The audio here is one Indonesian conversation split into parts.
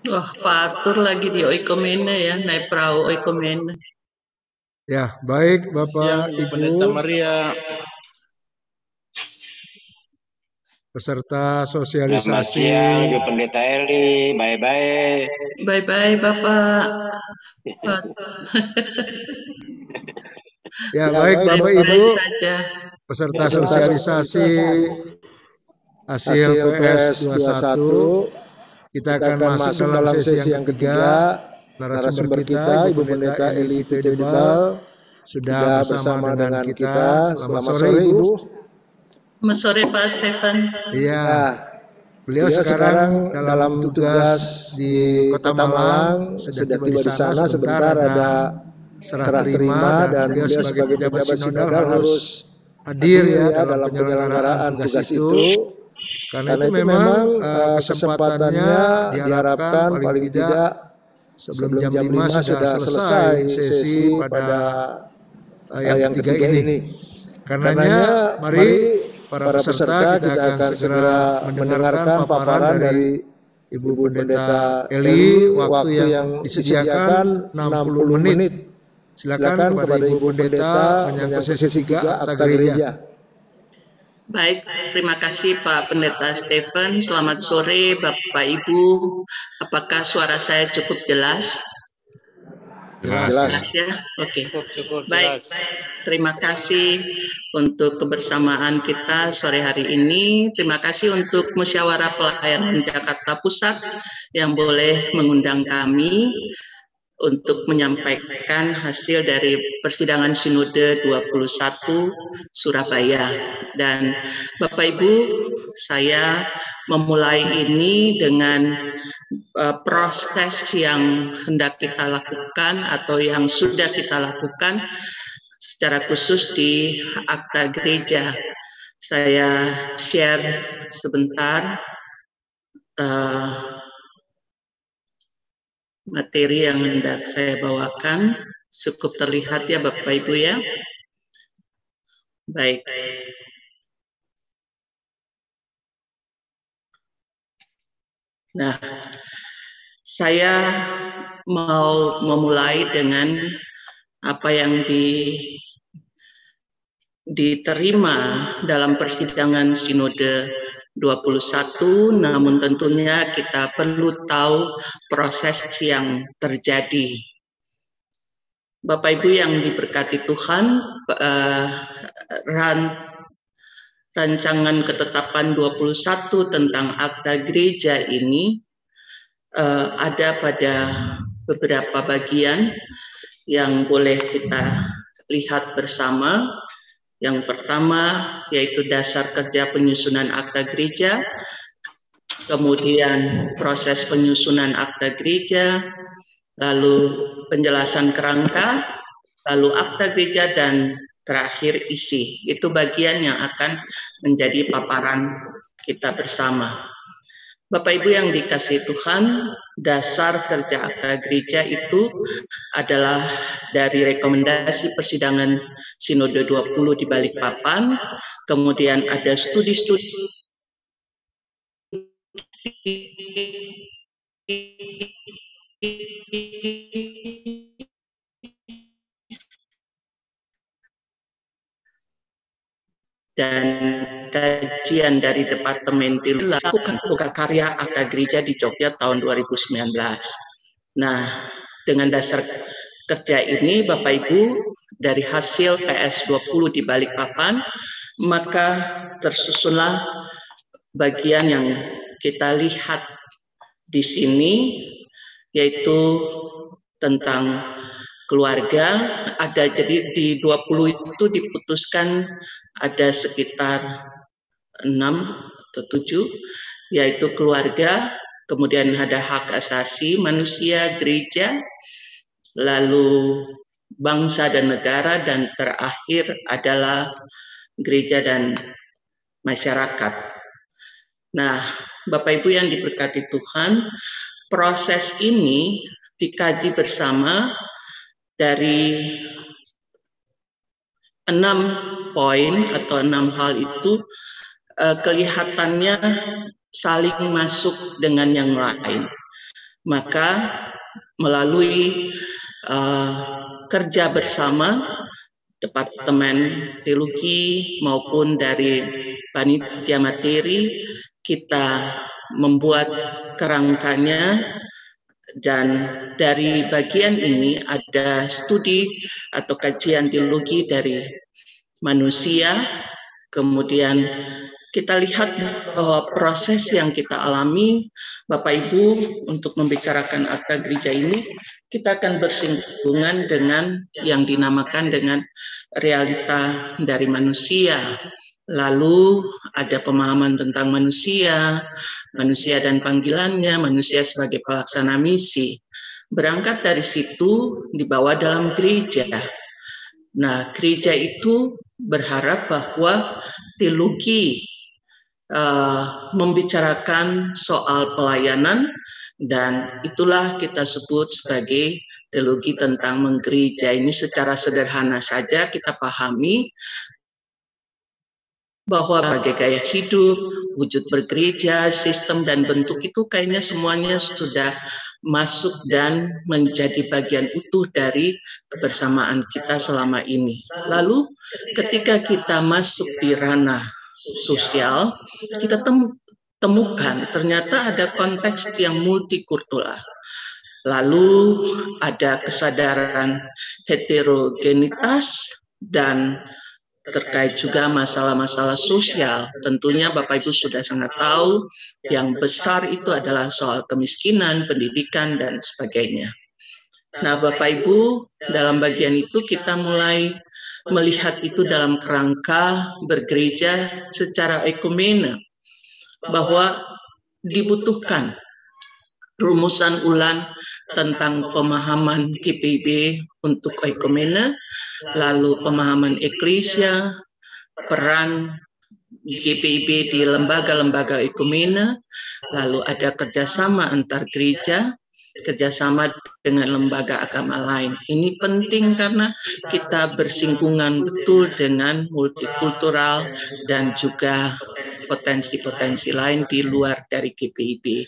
Wah, Pak Arthur lagi di Oikomene ya, naik perahu Oikomene. Ya, baik Ya, Bapak, Ibu Ibu, Pendeta Maria. peserta Selamat sosialisasi. siang, Ibu Pendeta Eli. Bye-bye. Bye-bye, Bapak. Ya, baik Bapak, Ibu, Baik-baik saja. peserta sosialisasi hasil PS 21. Kita akan masuk dalam sesi yang ketiga. Narasumber kita, Ibu Pendeta Eli Pitedibal, sudah bersama dengan kita. Selamat sore, Ibu. Selamat sore, Pak Stefan. Iya, beliau sekarang dalam tugas di Kota Malang, sudah tiba di sana. Sebentar ada serah terima dan beliau sebagai pejabat sinodal harus hadir ya dalam penyelenggaraan tugas itu. Karena itu memang kesempatannya diharapkan paling tidak sebelum jam 5 sudah selesai sesi pada yang ketiga ini. Karenanya mari para peserta kita akan segera mendengarkan paparan dari Ibu Pendeta Eli. Waktu yang disediakan 60 menit. Silakan kepada Ibu Pendeta menyangkut sesi 3 Akta Gereja. Baik, terima kasih Pak Pendeta Stephen. Selamat sore Bapak Ibu. Apakah suara saya cukup jelas? Jelas ya? Oke. Cukup Baik, jelas. terima kasih untuk kebersamaan kita sore hari ini. Terima kasih untuk Musyawarah Pelayanan Jakarta Pusat yang boleh mengundang kami untuk menyampaikan hasil dari persidangan Sinode 21 Surabaya. Dan Bapak Ibu, saya memulai ini dengan proses yang hendak kita lakukan atau yang sudah kita lakukan secara khusus di Akta Gereja. Saya share sebentar materi yang hendak saya bawakan. Cukup terlihat ya Bapak Ibu ya. Baik. Nah, saya mau memulai dengan apa yang diterima dalam persidangan Sinode 21, namun tentunya kita perlu tahu proses yang terjadi. Bapak Ibu yang diberkati Tuhan, rancangan ketetapan 21 tentang Akta Gereja ini ada pada beberapa bagian yang boleh kita lihat bersama. Yang pertama yaitu dasar kerja penyusunan Akta Gereja, kemudian proses penyusunan Akta Gereja, lalu penjelasan kerangka, lalu Akta Gereja, dan terakhir isi. Itu bagian yang akan menjadi paparan kita bersama. Bapak Ibu yang dikasihi Tuhan, dasar kerja Akta Gereja itu adalah dari rekomendasi persidangan Sinode 20 di Balikpapan, kemudian ada studi-studi dan kajian dari Departemen Teologi lakukan karya Akta Gereja di Jogja tahun 2019. Nah, dengan dasar kerja ini Bapak Ibu, dari hasil PS 20 di Balikpapan, maka tersusunlah bagian yang kita lihat di sini, yaitu tentang keluarga. Ada, jadi di 20 itu diputuskan ada sekitar 6 atau 7, yaitu keluarga, kemudian ada hak asasi manusia, gereja, lalu bangsa dan negara, dan terakhir adalah gereja dan masyarakat. Nah, Bapak Ibu yang diberkati Tuhan, proses ini dikaji bersama dari 6 poin atau 6 hal itu kelihatannya saling masuk dengan yang lain. Maka melalui kerja bersama Departemen Teologi maupun dari panitia materi, kita membuat kerangkanya, dan dari bagian ini ada studi atau kajian teologi dari manusia. Kemudian kita lihat bahwa proses yang kita alami, Bapak Ibu, untuk membicarakan akta gereja ini, kita akan bersinggungan dengan yang dinamakan dengan realita dari manusia. Lalu ada pemahaman tentang manusia, manusia dan panggilannya, manusia sebagai pelaksana misi. Berangkat dari situ dibawa dalam gereja. Nah, gereja itu berharap bahwa teologi membicarakan soal pelayanan, dan itulah kita sebut sebagai teologi tentang menggereja. Ini secara sederhana saja kita pahami bahwa sebagai gaya hidup, wujud bergereja, sistem dan bentuk itu kayaknya semuanya sudah masuk dan menjadi bagian utuh dari kebersamaan kita selama ini. Lalu ketika kita masuk di ranah sosial, kita temukan ternyata ada konteks yang multikultural. Lalu ada kesadaran heterogenitas dan terkait juga masalah-masalah sosial. Tentunya Bapak Ibu sudah sangat tahu yang besar itu adalah soal kemiskinan, pendidikan, dan sebagainya. Nah, Bapak Ibu, dalam bagian itu kita mulai melihat itu dalam kerangka bergereja secara ekumene, bahwa dibutuhkan rumusan ulang tentang pemahaman GPIB untuk ekumene, lalu pemahaman eklesia, peran GPIB di lembaga-lembaga ekumene, lalu ada kerjasama antar gereja, kerjasama dengan lembaga agama lain. Ini penting karena kita bersinggungan betul dengan multikultural dan juga potensi-potensi lain di luar dari GPIB.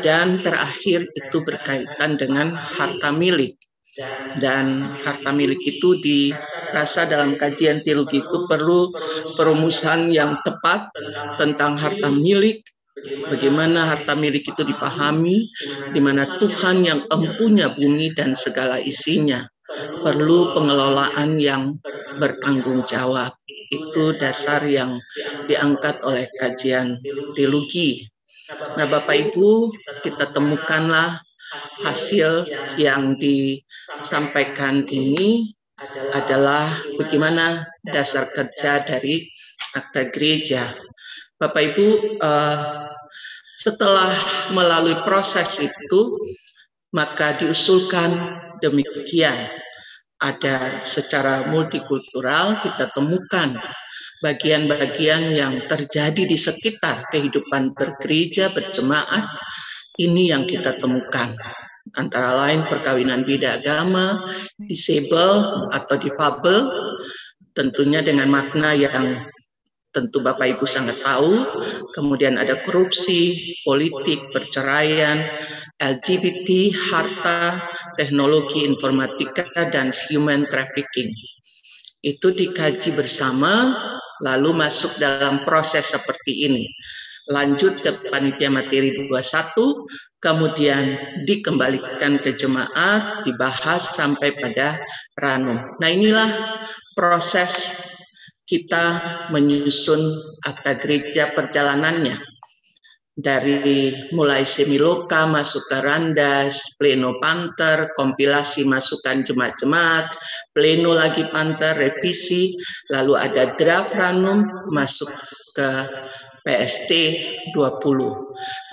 Dan terakhir itu berkaitan dengan harta milik. Dan harta milik itu dirasa dalam kajian teologi itu perlu perumusan yang tepat tentang harta milik, bagaimana harta milik itu dipahami, di mana Tuhan yang empunya bumi dan segala isinya. Perlu pengelolaan yang bertanggung jawab. Itu dasar yang diangkat oleh kajian teologi. Nah, Bapak Ibu, kita temukanlah hasil yang disampaikan ini adalah bagaimana dasar kerja dari akta gereja. Bapak Ibu, setelah melalui proses itu, maka diusulkan demikian. Ada secara multikultural, kita temukan bagian-bagian yang terjadi di sekitar kehidupan bergereja, berjemaat, ini yang kita temukan. Antara lain perkawinan beda agama, disable atau difabel, tentunya dengan makna yang tentu Bapak Ibu sangat tahu. Kemudian ada korupsi, politik, perceraian, LGBT, harta, teknologi informatika, dan human trafficking. Itu dikaji bersama, lalu masuk dalam proses seperti ini. Lanjut ke panitia materi 21, kemudian dikembalikan ke jemaat, dibahas sampai pada ranum. Nah, inilah proses kita menyusun akta gereja perjalanannya. Dari mulai semiloka, masuk ke randas, pleno panter, kompilasi masukan jemaat-jemaat, pleno lagi panter, revisi, lalu ada draft ranum, masuk ke PST 20.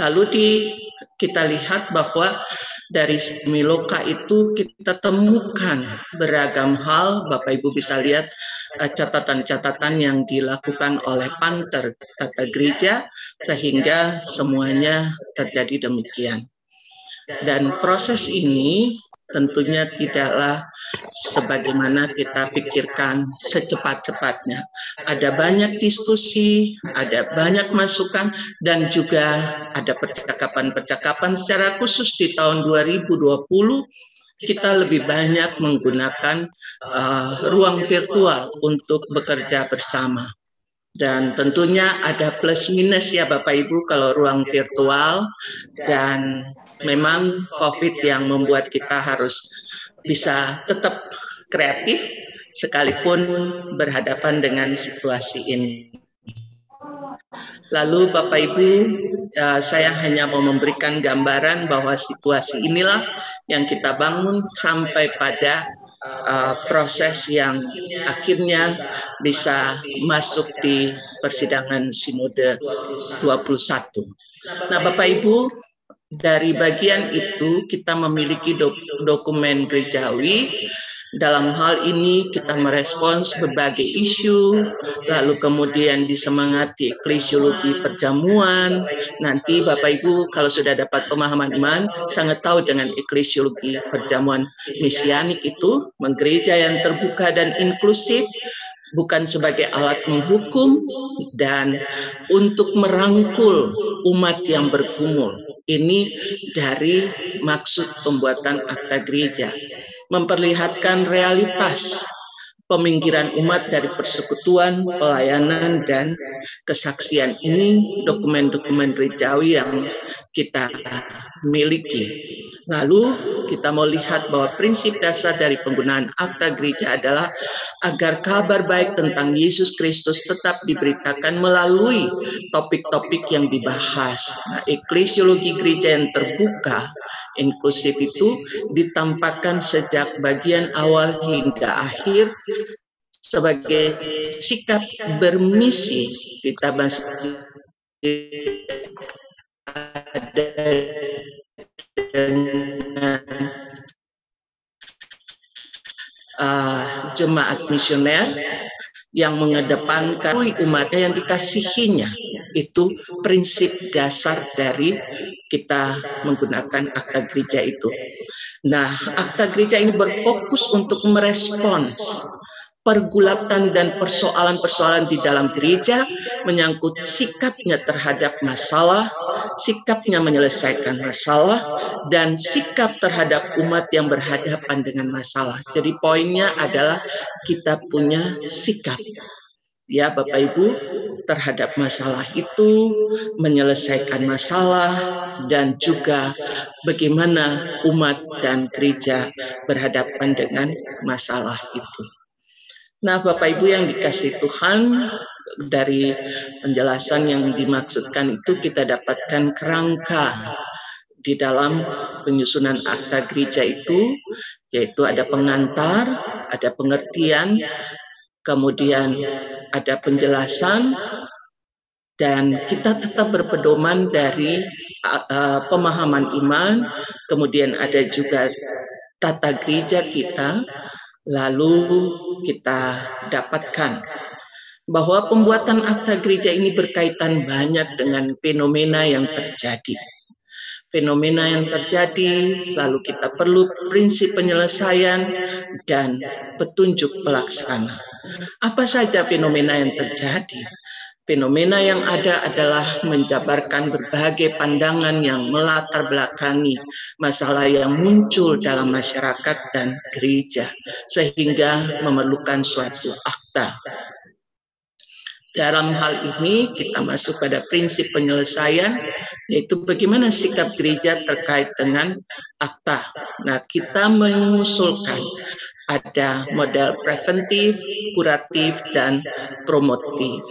Lalu kita lihat bahwa dari semiloka itu kita temukan beragam hal. Bapak Ibu bisa lihat catatan-catatan yang dilakukan oleh panter tata gereja sehingga semuanya terjadi demikian. Dan proses ini tentunya tidaklah sebagaimana kita pikirkan secepat-cepatnya. Ada banyak diskusi, ada banyak masukan, dan juga ada percakapan-percakapan secara khusus di tahun 2020 kita lebih banyak menggunakan ruang virtual untuk bekerja bersama. Dan tentunya ada plus minus ya Bapak Ibu kalau ruang virtual, dan memang COVID yang membuat kita harus bisa tetap kreatif sekalipun berhadapan dengan situasi ini. Lalu Bapak Ibu, saya hanya mau memberikan gambaran bahwa situasi inilah yang kita bangun sampai pada proses yang akhirnya bisa masuk di persidangan Sinode 21. Nah Bapak Ibu, dari bagian itu kita memiliki dokumen gerejawi. Dalam hal ini kita merespons berbagai isu, lalu kemudian disemangati eklesiologi perjamuan. Nanti Bapak Ibu kalau sudah dapat pemahaman iman, sangat tahu dengan eklesiologi perjamuan mesianik itu, menggereja yang terbuka dan inklusif, bukan sebagai alat menghukum dan untuk merangkul umat yang bergumul. Ini dari maksud pembuatan akta gereja. Memperlihatkan realitas peminggiran umat dari persekutuan, pelayanan, dan kesaksian. Ini dokumen-dokumen gerejawi yang kita miliki. Lalu kita mau lihat bahwa prinsip dasar dari penggunaan akta gereja adalah agar kabar baik tentang Yesus Kristus tetap diberitakan melalui topik-topik yang dibahas. Nah, eklesiologi gereja yang terbuka inklusif itu ditampakkan sejak bagian awal hingga akhir sebagai sikap bermisi. Kita masih ada dengan jemaat misioner yang mengedepankan umatnya yang dikasihinya. Itu prinsip dasar dari kita menggunakan akta gereja itu. Nah, akta gereja ini berfokus untuk merespons pergulatan dan persoalan-persoalan di dalam gereja menyangkut sikapnya terhadap masalah, sikapnya menyelesaikan masalah, dan sikap terhadap umat yang berhadapan dengan masalah. Jadi poinnya adalah kita punya sikap, ya Bapak Ibu, terhadap masalah itu, menyelesaikan masalah, dan juga bagaimana umat dan gereja berhadapan dengan masalah itu. Nah, Bapak Ibu yang dikasihi Tuhan, dari penjelasan yang dimaksudkan itu kita dapatkan kerangka di dalam penyusunan akta gereja itu, yaitu ada pengantar, ada pengertian, kemudian ada penjelasan, dan kita tetap berpedoman dari pemahaman iman, kemudian ada juga tata gereja kita. Lalu kita dapatkan bahwa pembuatan akta gereja ini berkaitan banyak dengan fenomena yang terjadi. Fenomena yang terjadi, lalu kita perlu prinsip penyelesaian dan petunjuk pelaksana. Apa saja fenomena yang terjadi? Fenomena yang ada adalah menjabarkan berbagai pandangan yang melatar belakangi masalah yang muncul dalam masyarakat dan gereja, sehingga memerlukan suatu akta. Dalam hal ini kita masuk pada prinsip penyelesaian, yaitu bagaimana sikap gereja terkait dengan akta. Nah, kita mengusulkan ada model preventif, kuratif, dan promotif.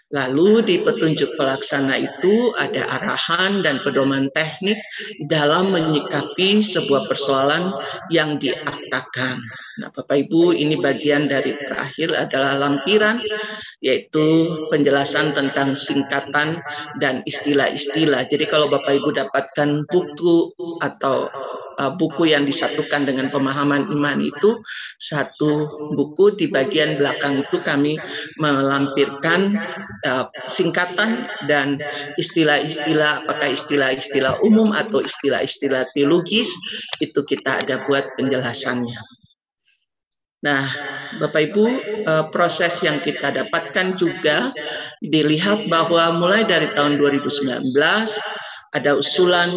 Lalu di petunjuk pelaksana itu ada arahan dan pedoman teknik dalam menyikapi sebuah persoalan yang diaktakan. Nah, Bapak Ibu, ini bagian dari terakhir adalah lampiran, yaitu penjelasan tentang singkatan dan istilah-istilah. Jadi kalau Bapak Ibu dapatkan buku atau buku yang disatukan dengan pemahaman iman itu, satu buku di bagian belakang itu kami melampirkan singkatan dan istilah-istilah, apakah istilah-istilah umum atau istilah-istilah teologis, itu kita ada buat penjelasannya. Nah, Bapak Ibu, proses yang kita dapatkan juga dilihat bahwa mulai dari tahun 2019 ada usulan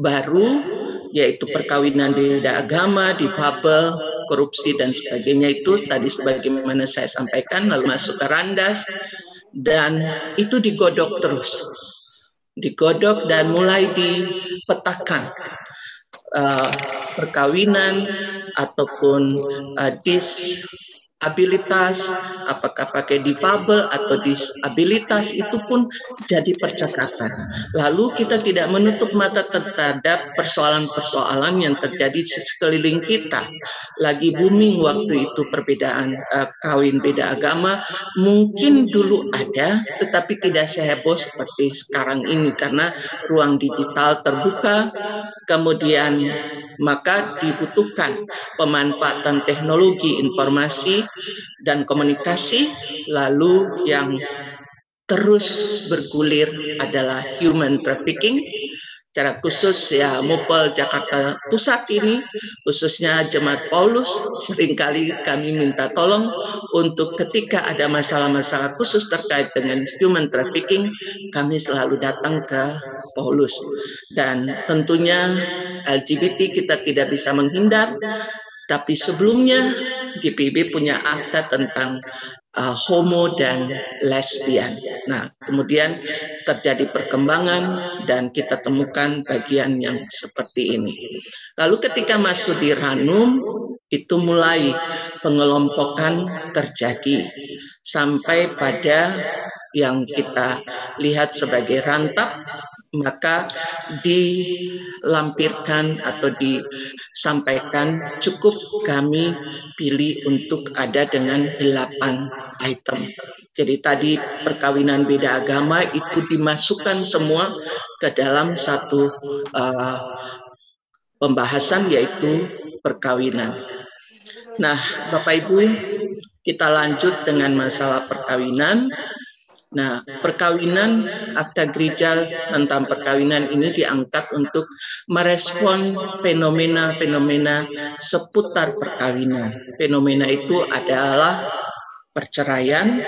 baru, yaitu perkawinan beda agama, difabel, korupsi dan sebagainya. Itu tadi sebagaimana saya sampaikan, lalu masuk ke Randas, dan itu digodok terus, digodok dan mulai dipetakan perkawinan ataupun disabilitas, apakah pakai difabel atau disabilitas, itu pun jadi percakapan. Lalu kita tidak menutup mata terhadap persoalan-persoalan yang terjadi di sekeliling kita. Lagi booming waktu itu perbedaan kawin beda agama, mungkin dulu ada, tetapi tidak seheboh seperti sekarang ini karena ruang digital terbuka. Kemudian maka dibutuhkan pemanfaatan teknologi informasi dan komunikasi. Lalu yang terus bergulir adalah human trafficking. Secara khusus ya Mupol Jakarta Pusat ini, khususnya Jemaat Paulus, seringkali kami minta tolong untuk ketika ada masalah-masalah khusus terkait dengan human trafficking, kami selalu datang ke Paulus. Dan tentunya LGBT kita tidak bisa menghindar, tapi sebelumnya GPIB punya akta tentang homo dan lesbian. Nah, kemudian terjadi perkembangan dan kita temukan bagian yang seperti ini. Lalu ketika masuk di Ranum, itu mulai pengelompokan terjadi sampai pada yang kita lihat sebagai rantap, maka dilampirkan atau disampaikan cukup kami pilih untuk ada dengan 8 item. Jadi tadi perkawinan beda agama itu dimasukkan semua ke dalam satu pembahasan, yaitu perkawinan. Nah, Bapak Ibu, kita lanjut dengan masalah perkawinan. Nah, perkawinan, akta gereja tentang perkawinan ini diangkat untuk merespon fenomena-fenomena seputar perkawinan. Fenomena itu adalah perceraian.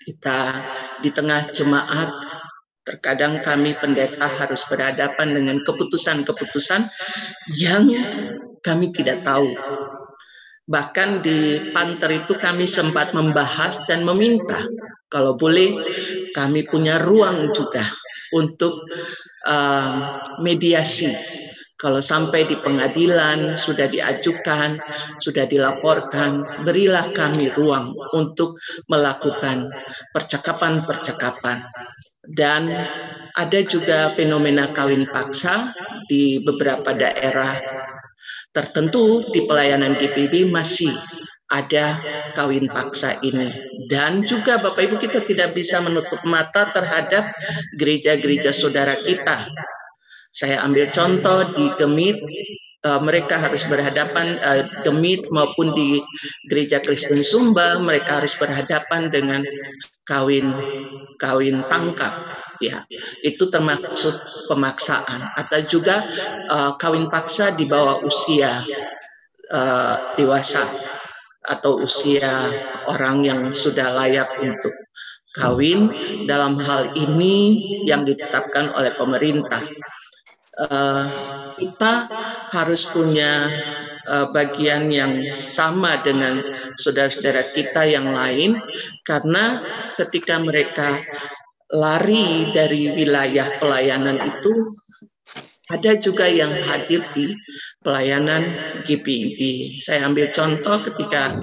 Kita di tengah jemaat, terkadang kami pendeta harus berhadapan dengan keputusan-keputusan yang kami tidak tahu. Bahkan di Panter itu kami sempat membahas dan meminta, kalau boleh kami punya ruang juga untuk mediasi. Kalau sampai di pengadilan sudah diajukan, sudah dilaporkan, berilah kami ruang untuk melakukan percakapan-percakapan. Dan ada juga fenomena kawin paksa di beberapa daerah tertentu. Di pelayanan GPIB masih ada kawin paksa ini. Dan juga Bapak Ibu, kita tidak bisa menutup mata terhadap gereja-gereja saudara kita. Saya ambil contoh di Gemit, mereka harus berhadapan, Gemit maupun di gereja Kristen Sumba, mereka harus berhadapan dengan kawin tangkap. Ya, itu termasuk pemaksaan, atau juga kawin paksa di bawah usia dewasa atau usia orang yang sudah layak untuk kawin. Dalam hal ini yang ditetapkan oleh pemerintah, kita harus punya bagian yang sama dengan saudara-saudara kita yang lain, karena ketika mereka lari dari wilayah pelayanan itu, ada juga yang hadir di pelayanan GPIB. Saya ambil contoh ketika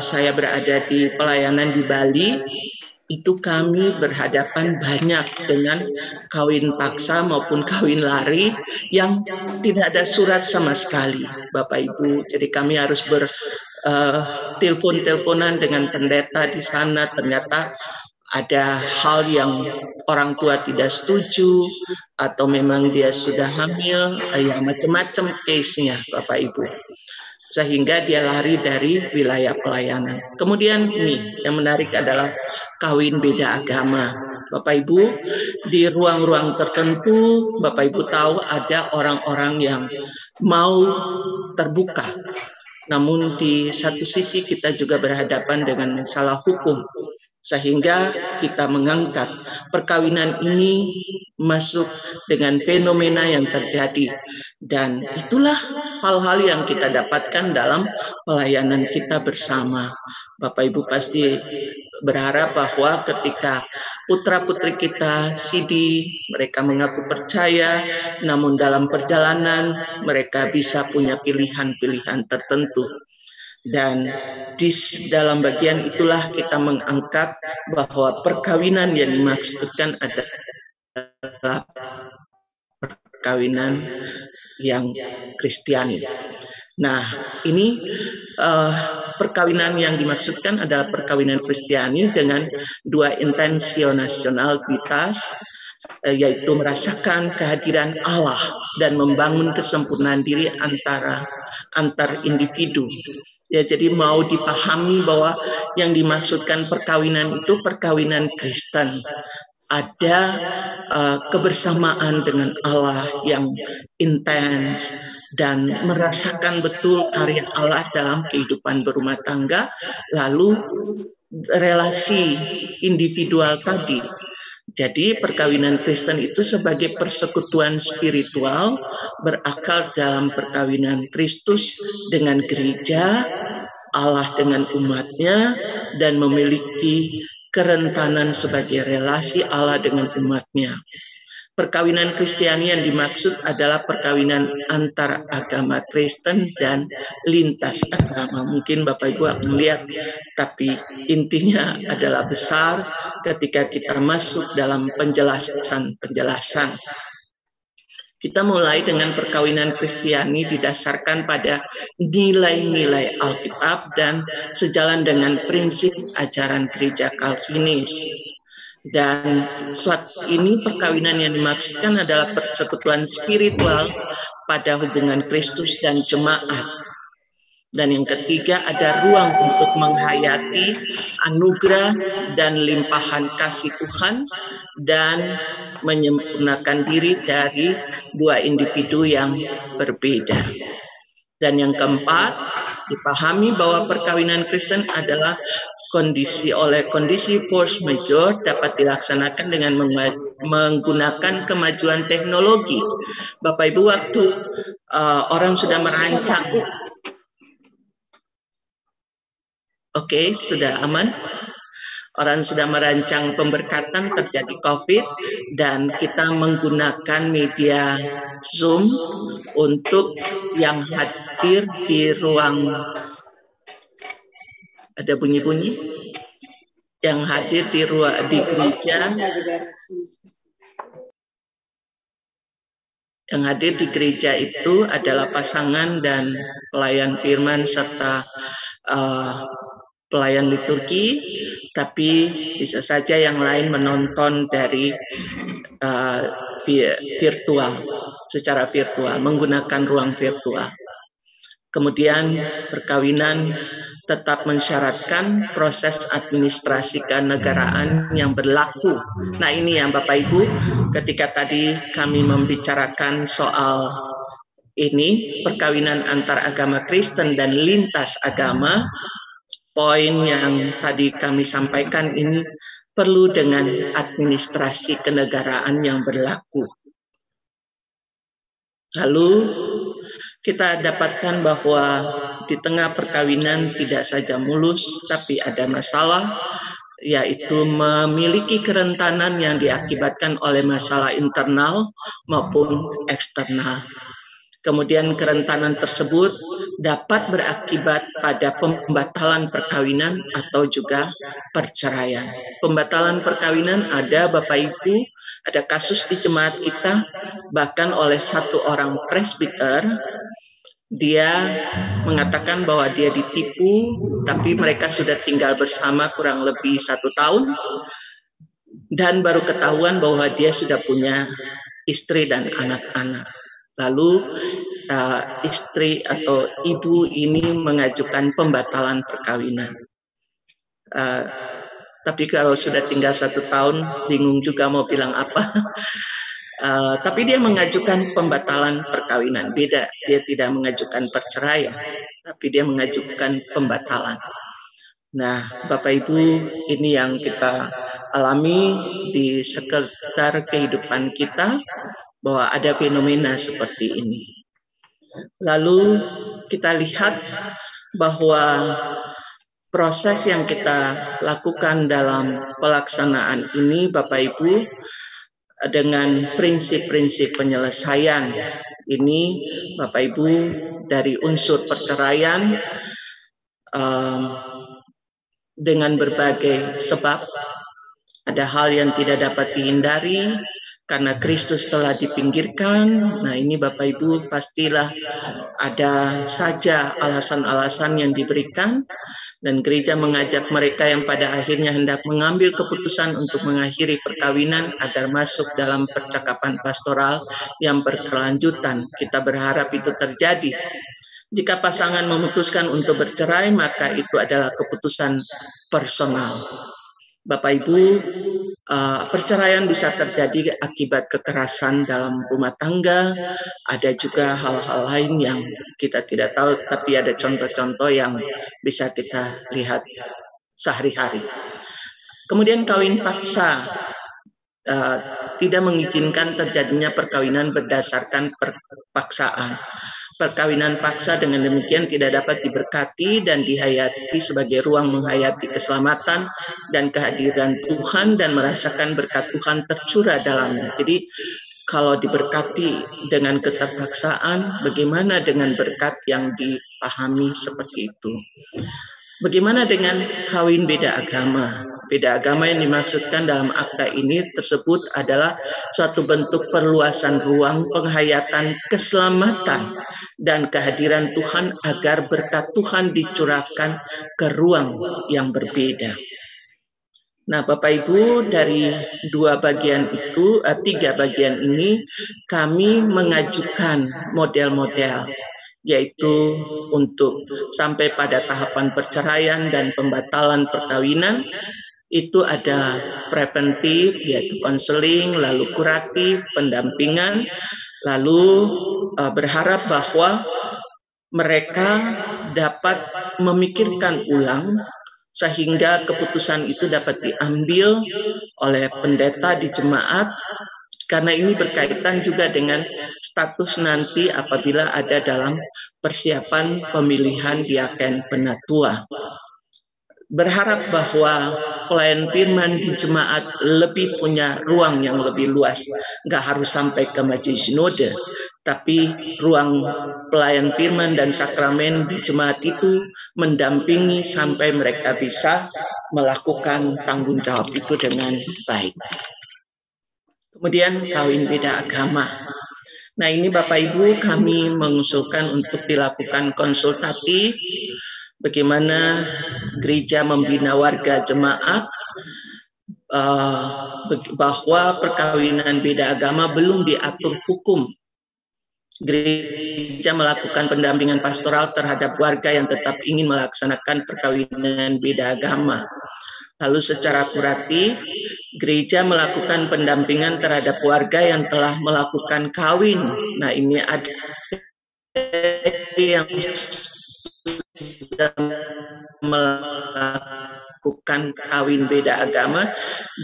saya berada di pelayanan di Bali, itu kami berhadapan banyak dengan kawin paksa maupun kawin lari yang tidak ada surat sama sekali, Bapak Ibu. Jadi kami harus telepon-teleponan dengan pendeta di sana. Ternyata ada hal yang orang tua tidak setuju, atau memang dia sudah hamil, ya macam-macam case-nya Bapak Ibu, sehingga dia lari dari wilayah pelayanan. Kemudian ini yang menarik adalah kawin beda agama. Bapak Ibu, di ruang-ruang tertentu, Bapak Ibu tahu ada orang-orang yang mau terbuka Namun di satu sisi kita juga berhadapan dengan masalah hukum, sehingga kita mengangkat perkawinan ini masuk dengan fenomena yang terjadi. Dan itulah hal-hal yang kita dapatkan dalam pelayanan kita bersama. Bapak Ibu pasti berharap bahwa ketika putra-putri kita CD, mereka mengaku percaya, namun dalam perjalanan mereka bisa punya pilihan-pilihan tertentu. Dan di dalam bagian itulah kita mengangkat bahwa perkawinan yang dimaksudkan adalah perkawinan yang Kristiani. Nah, ini perkawinan yang dimaksudkan adalah perkawinan Kristiani dengan dua intensionasionalitas, yaitu merasakan kehadiran Allah dan membangun kesempurnaan diri antar individu. Ya, jadi mau dipahami bahwa yang dimaksudkan perkawinan itu perkawinan Kristen. Ada kebersamaan dengan Allah yang intens dan merasakan betul karya Allah dalam kehidupan berumah tangga, lalu relasi individual tadi. Jadi perkawinan Kristen itu sebagai persekutuan spiritual berakar dalam perkawinan Kristus dengan gereja, Allah dengan umatnya, dan memiliki kerentanan sebagai relasi Allah dengan umatnya. Perkawinan Kristiani yang dimaksud adalah perkawinan antara agama Kristen dan lintas agama. Mungkin Bapak Ibu akan melihat, tapi intinya adalah besar ketika kita masuk dalam penjelasan. Kita mulai dengan perkawinan Kristiani didasarkan pada nilai-nilai Alkitab dan sejalan dengan prinsip ajaran gereja Calvinis. Dan ini perkawinan yang dimaksudkan adalah persekutuan spiritual pada hubungan Kristus dan jemaat. Dan yang ketiga, ada ruang untuk menghayati anugerah dan limpahan kasih Tuhan dan menyempurnakan diri dari dua individu yang berbeda. Dan yang keempat, dipahami bahwa perkawinan Kristen adalah kondisi force majeure dapat dilaksanakan dengan menggunakan kemajuan teknologi. Bapak Ibu, waktu orang sudah merancang, oke, sudah aman. Orang sudah merancang pemberkatan, terjadi COVID, dan kita menggunakan media Zoom untuk yang hadir di ruang, ada bunyi-bunyi, yang hadir di gereja, yang hadir di gereja itu adalah pasangan dan pelayan firman serta pelayan liturgi, tapi bisa saja yang lain menonton dari secara virtual, menggunakan ruang virtual. Kemudian perkawinan tetap mensyaratkan proses administrasi kenegaraan yang berlaku. Nah, ini yang Bapak Ibu, ketika tadi kami membicarakan soal ini, perkawinan antar agama Kristen dan lintas agama, poin yang tadi kami sampaikan ini perlu dengan administrasi kenegaraan yang berlaku. Lalu kita dapatkan bahwa di tengah perkawinan tidak saja mulus, tapi ada masalah, yaitu memiliki kerentanan yang diakibatkan oleh masalah internal maupun eksternal. Kemudian kerentanan tersebut dapat berakibat pada pembatalan perkawinan atau juga perceraian. Pembatalan perkawinan ada, Bapak Ibu, ada kasus di jemaat kita, bahkan oleh satu orang presbiter. Dia mengatakan bahwa dia ditipu, tapi mereka sudah tinggal bersama kurang lebih 1 tahun, dan baru ketahuan bahwa dia sudah punya istri dan anak-anak. Lalu istri atau ibu ini mengajukan pembatalan perkawinan. Tapi kalau sudah tinggal 1 tahun, bingung juga mau bilang apa. Tapi dia mengajukan pembatalan perkawinan, beda, dia tidak mengajukan perceraian. tapi dia mengajukan pembatalan. Nah, Bapak Ibu, ini yang kita alami di sekitar kehidupan kita, bahwa ada fenomena seperti ini. Lalu kita lihat bahwa proses yang kita lakukan dalam pelaksanaan ini, Bapak Ibu, dengan prinsip-prinsip penyelesaian ini, Bapak Ibu, dari unsur perceraian dengan berbagai sebab, ada hal yang tidak dapat dihindari karena Kristus telah dipinggirkan. Nah, ini Bapak Ibu pastilah ada saja alasan-alasan yang diberikan, dan gereja mengajak mereka yang pada akhirnya hendak mengambil keputusan untuk mengakhiri perkawinan agar masuk dalam percakapan pastoral yang berkelanjutan. Kita berharap itu terjadi. Jika pasangan memutuskan untuk bercerai, maka itu adalah keputusan personal. Bapak Ibu, perceraian bisa terjadi akibat kekerasan dalam rumah tangga. Ada juga hal-hal lain yang kita tidak tahu, tapi ada contoh-contoh yang bisa kita lihat sehari-hari. Kemudian kawin paksa, tidak mengizinkan terjadinya perkawinan berdasarkan paksaan. Perkawinan paksa dengan demikian tidak dapat diberkati dan dihayati sebagai ruang menghayati keselamatan dan kehadiran Tuhan dan merasakan berkat Tuhan tercurah dalamnya. Jadi kalau diberkati dengan keterpaksaan, bagaimana dengan berkat yang dipahami seperti itu? Bagaimana dengan kawin beda agama? Beda agama yang dimaksudkan dalam akta ini tersebut adalah suatu bentuk perluasan ruang penghayatan keselamatan dan kehadiran Tuhan agar berkat Tuhan dicurahkan ke ruang yang berbeda. Nah, Bapak Ibu, dari tiga bagian ini kami mengajukan model-model, yaitu untuk sampai pada tahapan perceraian dan pembatalan perkawinan. Itu ada preventif, yaitu konseling, lalu kuratif, pendampingan, lalu berharap bahwa mereka dapat memikirkan ulang sehingga keputusan itu dapat diambil oleh pendeta di jemaat, karena ini berkaitan juga dengan status nanti apabila ada dalam persiapan pemilihan diaken penatua. Berharap bahwa pelayan firman di jemaat lebih punya ruang yang lebih luas, nggak harus sampai ke majelis sinode, tapi ruang pelayan firman dan sakramen di jemaat itu mendampingi sampai mereka bisa melakukan tanggung jawab itu dengan baik. Kemudian kawin beda agama. Nah, ini Bapak Ibu kami mengusulkan untuk dilakukan konsultatif bagaimana gereja membina warga jemaat bahwa perkawinan beda agama belum diatur hukum. Gereja melakukan pendampingan pastoral terhadap warga yang tetap ingin melaksanakan perkawinan beda agama. Lalu secara kuratif, gereja melakukan pendampingan terhadap warga yang telah melakukan kawin. Nah, ini ada yang sudah melakukan kawin beda agama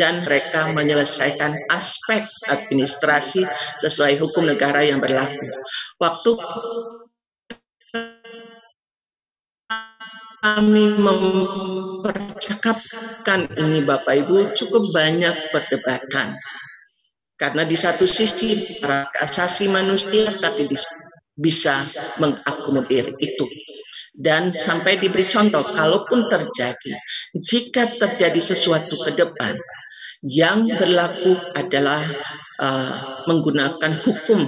dan mereka menyelesaikan aspek administrasi sesuai hukum negara yang berlaku. Waktu kami mempercakapkan ini Bapak Ibu, cukup banyak perdebatan. Karena di satu sisi hak asasi manusia, tapi bisa mengakomodir itu. Dan sampai diberi contoh, kalaupun terjadi, jika terjadi sesuatu ke depan, yang berlaku adalah menggunakan hukum,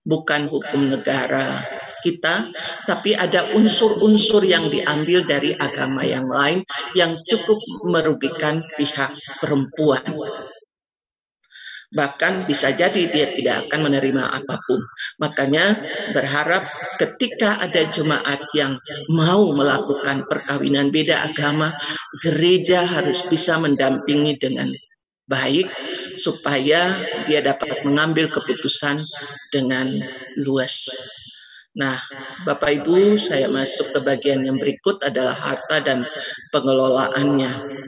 bukan hukum negara kita, tapi ada unsur-unsur yang diambil dari agama yang lain yang cukup merugikan pihak perempuan. Bahkan bisa jadi dia tidak akan menerima apapun. Makanya berharap ketika ada jemaat yang mau melakukan perkawinan beda agama, gereja harus bisa mendampingi dengan baik supaya dia dapat mengambil keputusan dengan luas. Nah, Bapak Ibu, saya masuk ke bagian yang berikut adalah harta dan pengelolaannya.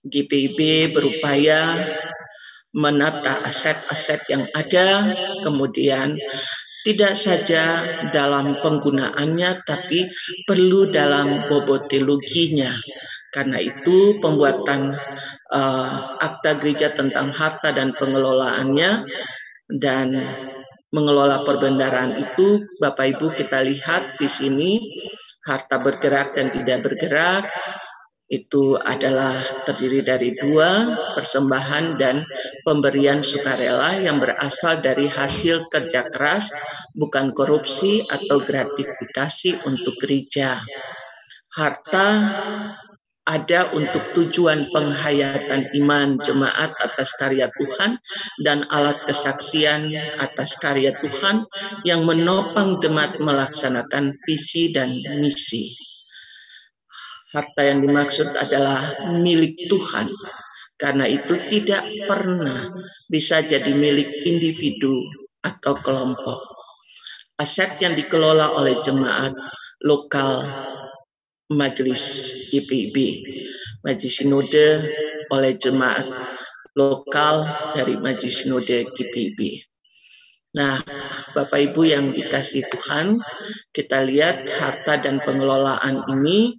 GPIB berupaya menata aset-aset yang ada, kemudian tidak saja dalam penggunaannya, tapi perlu dalam bobot teologinya. Karena itu pembuatan akta gereja tentang harta dan pengelolaannya dan mengelola perbendaharaan itu, Bapak Ibu, kita lihat di sini harta bergerak dan tidak bergerak itu adalah terdiri dari 2, persembahan dan pemberian sukarela yang berasal dari hasil kerja keras, bukan korupsi atau gratifikasi untuk gereja. Harta ada untuk tujuan penghayatan iman jemaat atas karya Tuhan dan alat kesaksian atas karya Tuhan yang menopang jemaat melaksanakan visi dan misi. Harta yang dimaksud adalah milik Tuhan, karena itu tidak pernah bisa jadi milik individu atau kelompok. Aset yang dikelola oleh jemaat lokal Majelis GPIB, Majelis Sinode oleh jemaat lokal dari Majelis Sinode GPIB. Nah, Bapak Ibu yang dikasihi Tuhan, kita lihat harta dan pengelolaan ini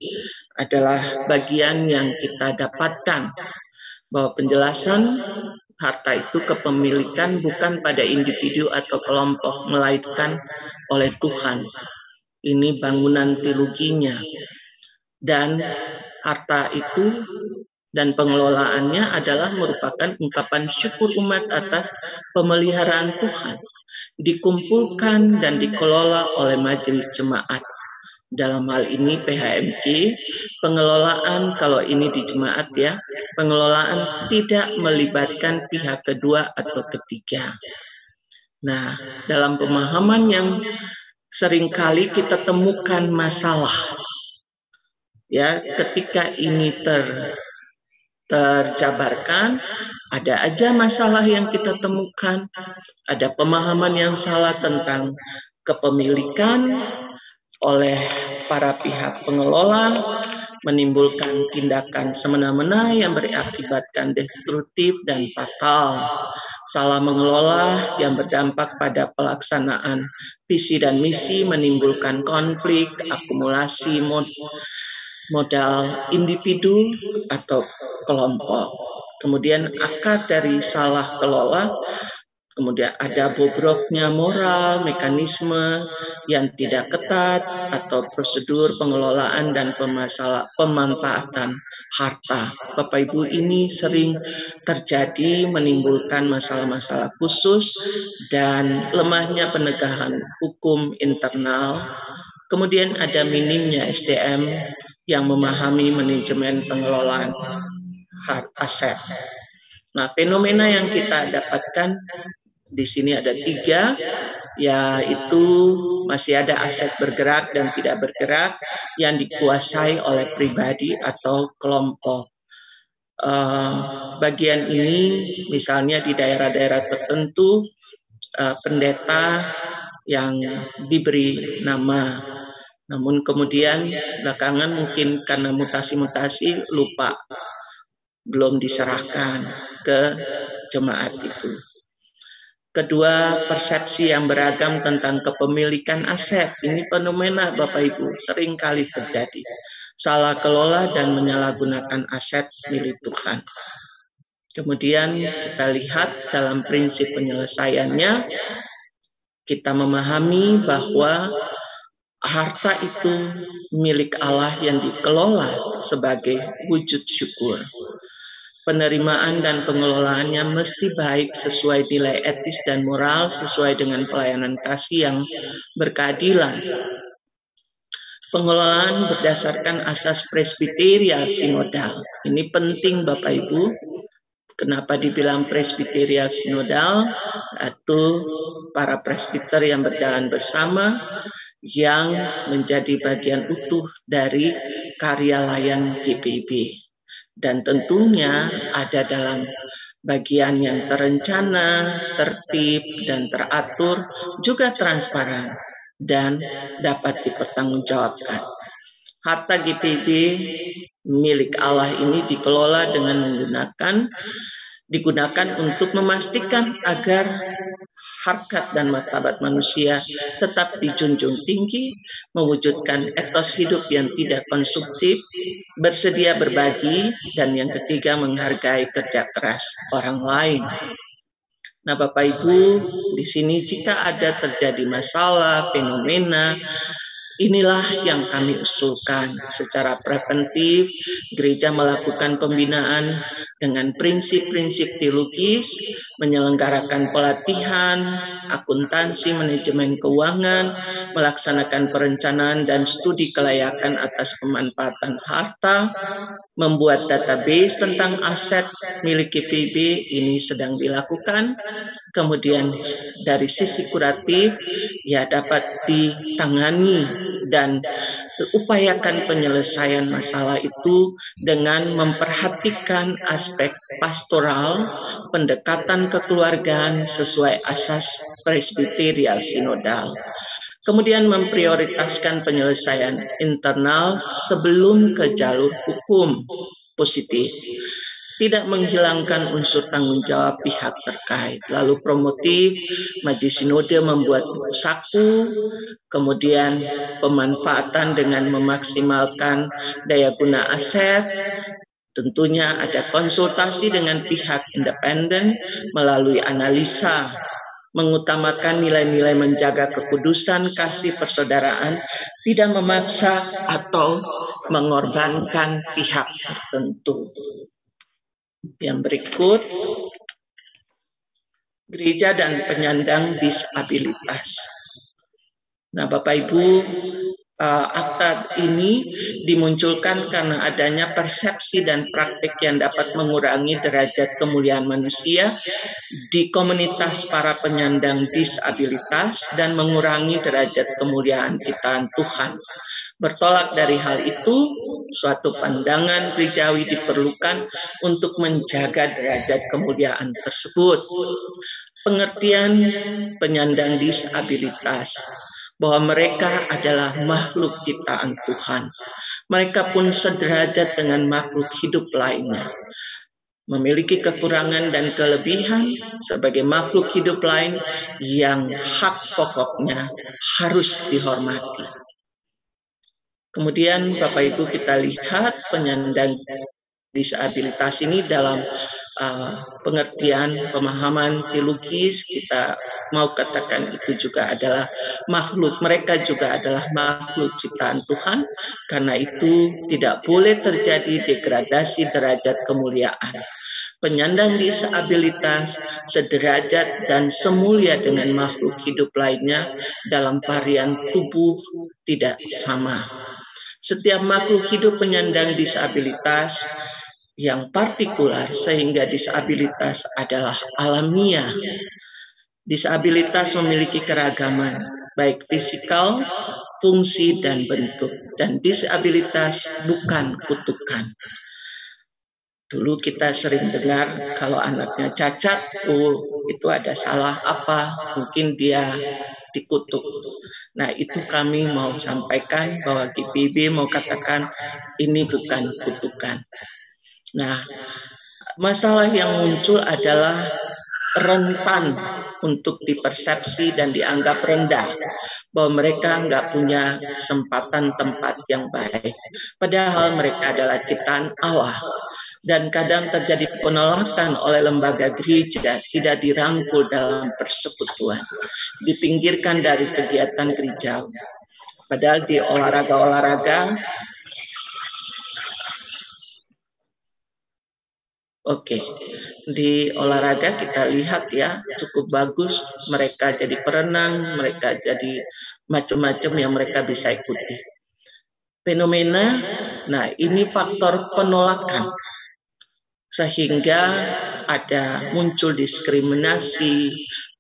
adalah bagian yang kita dapatkan, bahwa penjelasan harta itu kepemilikan bukan pada individu atau kelompok, melainkan oleh Tuhan. Ini bangunan teologinya. Dan harta itu dan pengelolaannya adalah merupakan ungkapan syukur umat atas pemeliharaan Tuhan, dikumpulkan dan dikelola oleh majelis jemaat. Dalam hal ini PHMJ, pengelolaan kalau ini di jemaat ya, pengelolaan tidak melibatkan pihak kedua atau ketiga. Nah, dalam pemahaman yang seringkali kita temukan masalah, ya, ketika ini terjabarkan, ada aja masalah yang kita temukan, ada pemahaman yang salah tentang kepemilikan oleh para pihak pengelola, menimbulkan tindakan semena-mena yang berakibatkan destruktif dan fatal. Salah mengelola yang berdampak pada pelaksanaan visi dan misi, menimbulkan konflik, akumulasi modal individu atau kelompok. Kemudian akar dari salah kelola, kemudian ada bobroknya moral, mekanisme yang tidak ketat, atau prosedur pengelolaan dan pemanfaatan harta. Bapak Ibu, ini sering terjadi, menimbulkan masalah-masalah khusus dan lemahnya penegakan hukum internal. Kemudian ada minimnya SDM yang memahami manajemen pengelolaan aset. Nah, fenomena yang kita dapatkan di sini ada 3, yaitu masih ada aset bergerak dan tidak bergerak yang dikuasai oleh pribadi atau kelompok. Bagian ini misalnya di daerah-daerah tertentu, pendeta yang diberi nama, namun kemudian belakangan mungkin karena mutasi-mutasi lupa, belum diserahkan ke jemaat itu. Kedua, persepsi yang beragam tentang kepemilikan aset. Ini fenomena Bapak Ibu sering kali terjadi. Salah kelola dan menyalahgunakan aset milik Tuhan. Kemudian kita lihat dalam prinsip penyelesaiannya, kita memahami bahwa harta itu milik Allah yang dikelola sebagai wujud syukur. Penerimaan dan pengelolaannya mesti baik sesuai nilai etis dan moral, sesuai dengan pelayanan kasih yang berkeadilan. Pengelolaan berdasarkan asas presbiterial sinodal. Ini penting Bapak Ibu. Kenapa dibilang presbiterial sinodal? Yaitu para presbiter yang berjalan bersama, yang menjadi bagian utuh dari karya layan GPIB. Dan tentunya ada dalam bagian yang terencana, tertib, dan teratur, juga transparan. dan dapat dipertanggungjawabkan. Harta GPIB milik Allah ini dikelola dengan digunakan untuk memastikan agar harkat dan martabat manusia tetap dijunjung tinggi, mewujudkan etos hidup yang tidak konsumtif, bersedia berbagi, dan yang ketiga menghargai kerja keras orang lain. Nah, Bapak Ibu, di sini jika ada terjadi masalah, fenomena, inilah yang kami usulkan. Secara preventif, gereja melakukan pembinaan dengan prinsip-prinsip teologis, menyelenggarakan pelatihan, akuntansi, manajemen keuangan, melaksanakan perencanaan dan studi kelayakan atas pemanfaatan harta, membuat database tentang aset milik GPIB ini sedang dilakukan. Kemudian dari sisi kuratif, ya dapat ditangani dan upayakan penyelesaian masalah itu dengan memperhatikan aspek pastoral, pendekatan kekeluargaan sesuai asas presbiterial sinodal. Kemudian memprioritaskan penyelesaian internal sebelum ke jalur hukum positif. Tidak menghilangkan unsur tanggung jawab pihak terkait. Lalu promotif, Majelis Sinode membuat buku saku, kemudian pemanfaatan dengan memaksimalkan daya guna aset. Tentunya ada konsultasi dengan pihak independen melalui analisa, mengutamakan nilai-nilai menjaga kekudusan, kasih persaudaraan, tidak memaksa atau mengorbankan pihak tertentu. Yang berikut, gereja dan penyandang disabilitas. Nah, Bapak Ibu, akta ini dimunculkan karena adanya persepsi dan praktik yang dapat mengurangi derajat kemuliaan manusia di komunitas para penyandang disabilitas dan mengurangi derajat kemuliaan ciptaan Tuhan. Bertolak dari hal itu, suatu pandangan gerejawi diperlukan untuk menjaga derajat kemuliaan tersebut. Pengertian penyandang disabilitas, bahwa mereka adalah makhluk ciptaan Tuhan. Mereka pun sederajat dengan makhluk hidup lainnya. Memiliki kekurangan dan kelebihan sebagai makhluk hidup lain yang hak pokoknya harus dihormati. Kemudian Bapak Ibu kita lihat penyandang disabilitas ini dalam pengertian pemahaman teologis, kita mau katakan itu juga adalah makhluk, mereka juga adalah makhluk ciptaan Tuhan. Karena itu tidak boleh terjadi degradasi derajat kemuliaan. Penyandang disabilitas sederajat dan semulia dengan makhluk hidup lainnya dalam varian tubuh tidak sama. Setiap makhluk hidup penyandang disabilitas yang partikular sehingga disabilitas adalah alamiah. Disabilitas memiliki keragaman, baik fisikal, fungsi, dan bentuk. Dan disabilitas bukan kutukan. Dulu kita sering dengar kalau anaknya cacat, itu ada salah apa, mungkin dia dikutuk. Nah, itu kami mau sampaikan bahwa GPIB mau katakan ini bukan kutukan. Nah, masalah yang muncul adalah rentan untuk dipersepsi dan dianggap rendah, bahwa mereka nggak punya kesempatan tempat yang baik. Padahal mereka adalah ciptaan Allah. Dan kadang terjadi penolakan oleh lembaga gereja, tidak dirangkul dalam persekutuan, dipinggirkan dari kegiatan gereja. Padahal di olahraga-olahraga, di olahraga kita lihat ya cukup bagus, mereka jadi perenang, mereka jadi macam-macam yang mereka bisa ikuti. Fenomena, nah ini faktor penolakan. Sehingga ada muncul diskriminasi,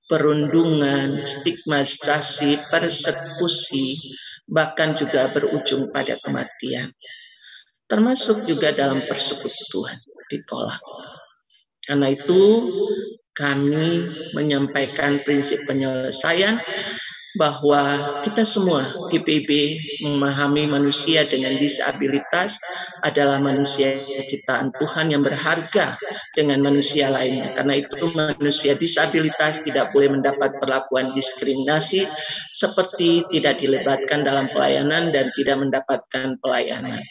perundungan, stigmatisasi, persekusi, bahkan juga berujung pada kematian. Termasuk juga dalam persekutuan ditolak. Karena itu kami menyampaikan prinsip penyelesaian bahwa kita semua GPIB memahami manusia dengan disabilitas adalah manusia ciptaan Tuhan yang berharga dengan manusia lainnya. Karena itu manusia disabilitas tidak boleh mendapat perlakuan diskriminasi seperti tidak dilibatkan dalam pelayanan dan tidak mendapatkan pelayanan.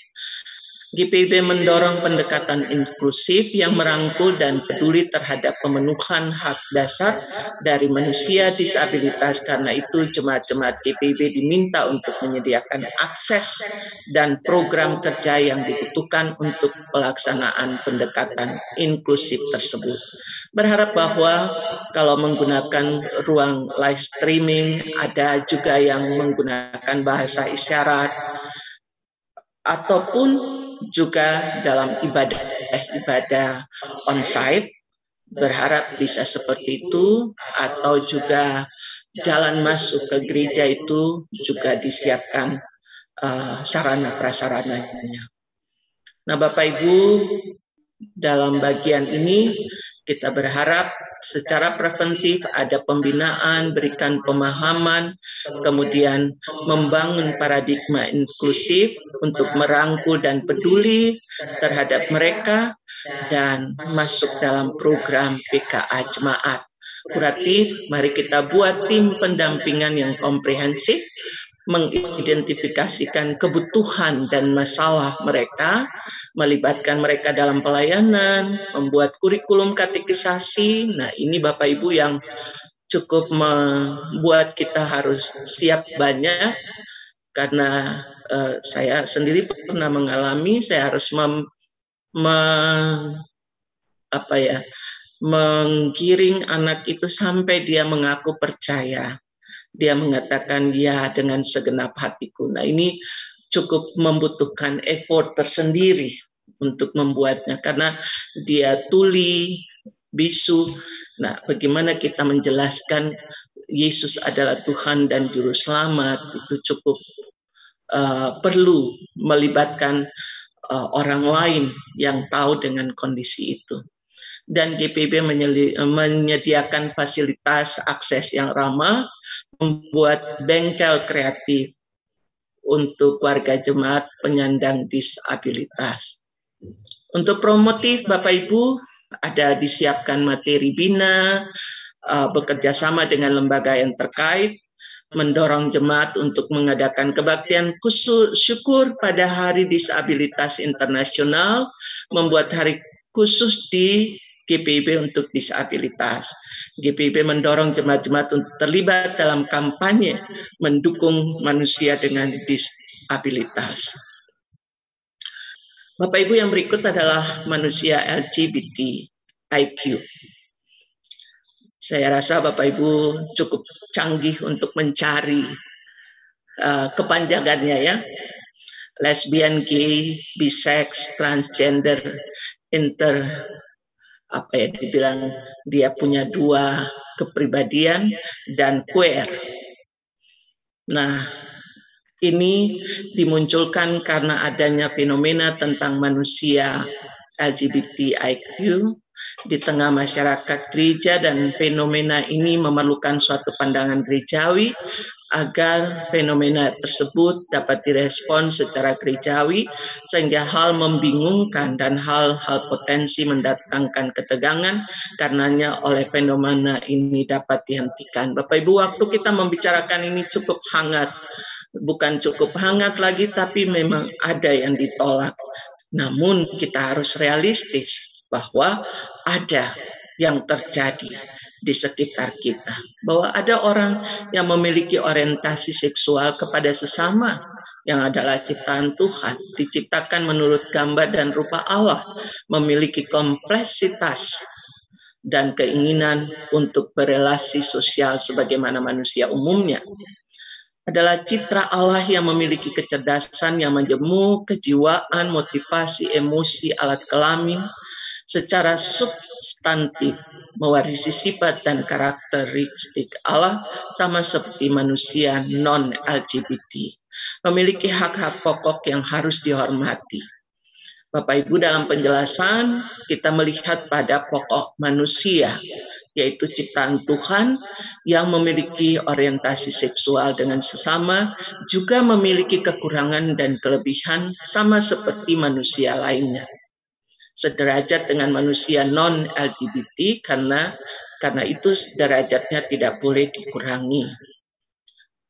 GPIB mendorong pendekatan inklusif yang merangkul dan peduli terhadap pemenuhan hak dasar dari manusia disabilitas. Karena itu jemaat-jemaat GPIB diminta untuk menyediakan akses dan program kerja yang dibutuhkan untuk pelaksanaan pendekatan inklusif tersebut. Berharap bahwa kalau menggunakan ruang live streaming, ada juga yang menggunakan bahasa isyarat, ataupun juga dalam ibadah onsite, berharap bisa seperti itu, atau juga jalan masuk ke gereja itu juga disiapkan sarana prasarananya. Nah, Bapak Ibu, dalam bagian ini kita berharap secara preventif ada pembinaan, berikan pemahaman, kemudian membangun paradigma inklusif untuk merangkul dan peduli terhadap mereka dan masuk dalam program PKA Jemaat. Kuratif, mari kita buat tim pendampingan yang komprehensif, mengidentifikasikan kebutuhan dan masalah mereka, melibatkan mereka dalam pelayanan, membuat kurikulum katekisasi. Nah, ini Bapak Ibu yang cukup membuat kita harus siap banyak, karena saya sendiri pernah mengalami, saya harus menggiring anak itu sampai dia mengaku percaya. Dia mengatakan ya dengan segenap hatiku. Nah, ini cukup membutuhkan effort tersendiri untuk membuatnya, karena dia tuli, bisu. Nah, bagaimana kita menjelaskan Yesus adalah Tuhan dan Juru Selamat, itu cukup perlu melibatkan orang lain yang tahu dengan kondisi itu. Dan GPIB menyediakan fasilitas akses yang ramah, membuat bengkel kreatif untuk warga jemaat penyandang disabilitas. Untuk promotif, Bapak Ibu, ada disiapkan materi bina, bekerja sama dengan lembaga yang terkait, mendorong jemaat untuk mengadakan kebaktian khusus syukur pada Hari Disabilitas Internasional, membuat hari khusus di GPIB untuk disabilitas. GPIB mendorong jemaat-jemaat untuk terlibat dalam kampanye mendukung manusia dengan disabilitas. Bapak Ibu, yang berikut adalah manusia LGBTIQ. Saya rasa Bapak Ibu cukup canggih untuk mencari kepanjangannya ya. Lesbian, gay, bisex, transgender, dibilang dia punya dua kepribadian, dan queer. Nah, ini dimunculkan karena adanya fenomena tentang manusia LGBTIQ di tengah masyarakat gereja, dan fenomena ini memerlukan suatu pandangan gerejawi agar fenomena tersebut dapat direspon secara gerejawi, sehingga hal membingungkan dan hal-hal potensi mendatangkan ketegangan karenanya oleh fenomena ini dapat dihentikan. Bapak Ibu, waktu kita membicarakan ini cukup hangat, bukan cukup hangat lagi, tapi memang ada yang ditolak. Namun kita harus realistis bahwa ada yang terjadi di sekitar kita, bahwa ada orang yang memiliki orientasi seksual kepada sesama yang adalah ciptaan Tuhan, diciptakan menurut gambar dan rupa Allah, memiliki kompleksitas dan keinginan untuk berelasi sosial sebagaimana manusia umumnya. Adalah citra Allah yang memiliki kecerdasan yang menjemuk, kejiwaan, motivasi, emosi, alat kelamin, secara substantif mewarisi sifat dan karakteristik Allah sama seperti manusia non-LGBT, memiliki hak-hak pokok yang harus dihormati. Bapak Ibu, dalam penjelasan kita melihat pada pokok manusia yaitu ciptaan Tuhan yang memiliki orientasi seksual dengan sesama, juga memiliki kekurangan dan kelebihan sama seperti manusia lainnya. Sederajat dengan manusia non-LGBT karena itu derajatnya tidak boleh dikurangi.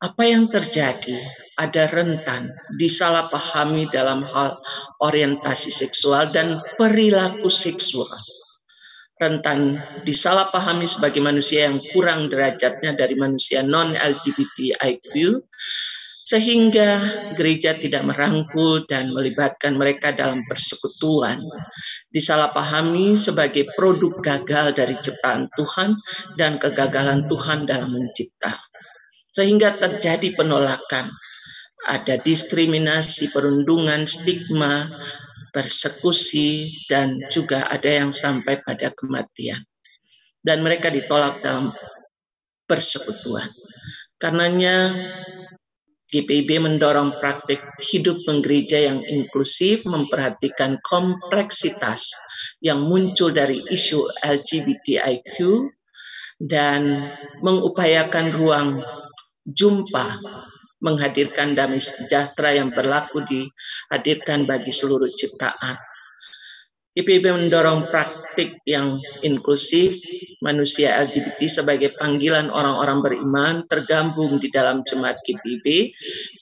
Apa yang terjadi? Ada rentan disalahpahami dalam hal orientasi seksual dan perilaku seksual. Rentan disalahpahami sebagai manusia yang kurang derajatnya dari manusia non-LGBTIQ, sehingga gereja tidak merangkul dan melibatkan mereka dalam persekutuan. Disalahpahami sebagai produk gagal dari ciptaan Tuhan dan kegagalan Tuhan dalam mencipta. Sehingga terjadi penolakan, ada diskriminasi, perundungan, stigma, persekusi, dan juga ada yang sampai pada kematian. Dan mereka ditolak dalam persekutuan. Karenanya GPIB mendorong praktik hidup penggereja yang inklusif, memperhatikan kompleksitas yang muncul dari isu LGBTIQ, dan mengupayakan ruang jumpa, menghadirkan damai sejahtera yang berlaku dihadirkan bagi seluruh ciptaan. GPIB mendorong praktik yang inklusif manusia LGBT sebagai panggilan orang-orang beriman tergabung di dalam jemaat GPIB,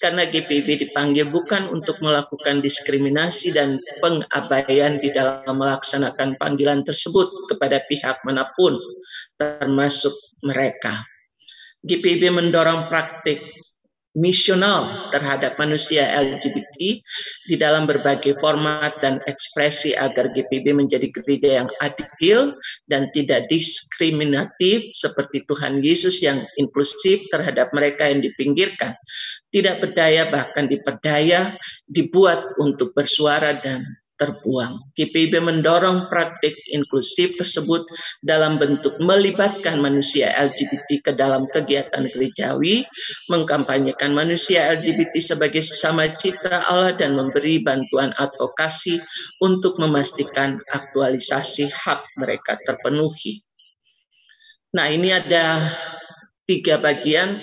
karena GPIB dipanggil bukan untuk melakukan diskriminasi dan pengabaian di dalam melaksanakan panggilan tersebut kepada pihak manapun, termasuk mereka. GPIB mendorong praktik misional terhadap manusia LGBT di dalam berbagai format dan ekspresi agar GPIB menjadi gereja yang adil dan tidak diskriminatif seperti Tuhan Yesus yang inklusif terhadap mereka yang dipinggirkan, tidak berdaya, bahkan diperdaya, dibuat untuk bersuara dan terbuang. GPIB mendorong praktik inklusif tersebut dalam bentuk melibatkan manusia LGBT ke dalam kegiatan gerejawi, mengkampanyekan manusia LGBT sebagai sesama citra Allah, dan memberi bantuan advokasi untuk memastikan aktualisasi hak mereka terpenuhi. Nah, ini ada 3 bagian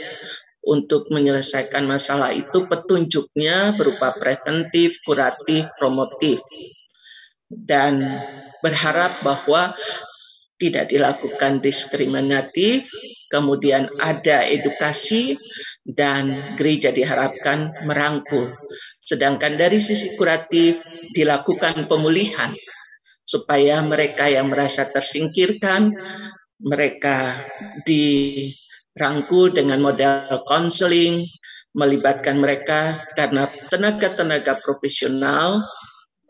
untuk menyelesaikan masalah itu. Petunjuknya berupa preventif, kuratif, promotif, dan berharap bahwa tidak dilakukan diskriminatif, kemudian ada edukasi, dan gereja diharapkan merangkul. Sedangkan dari sisi kuratif dilakukan pemulihan supaya mereka yang merasa tersingkirkan, mereka dirangkul dengan model konseling, melibatkan mereka, karena tenaga-tenaga profesional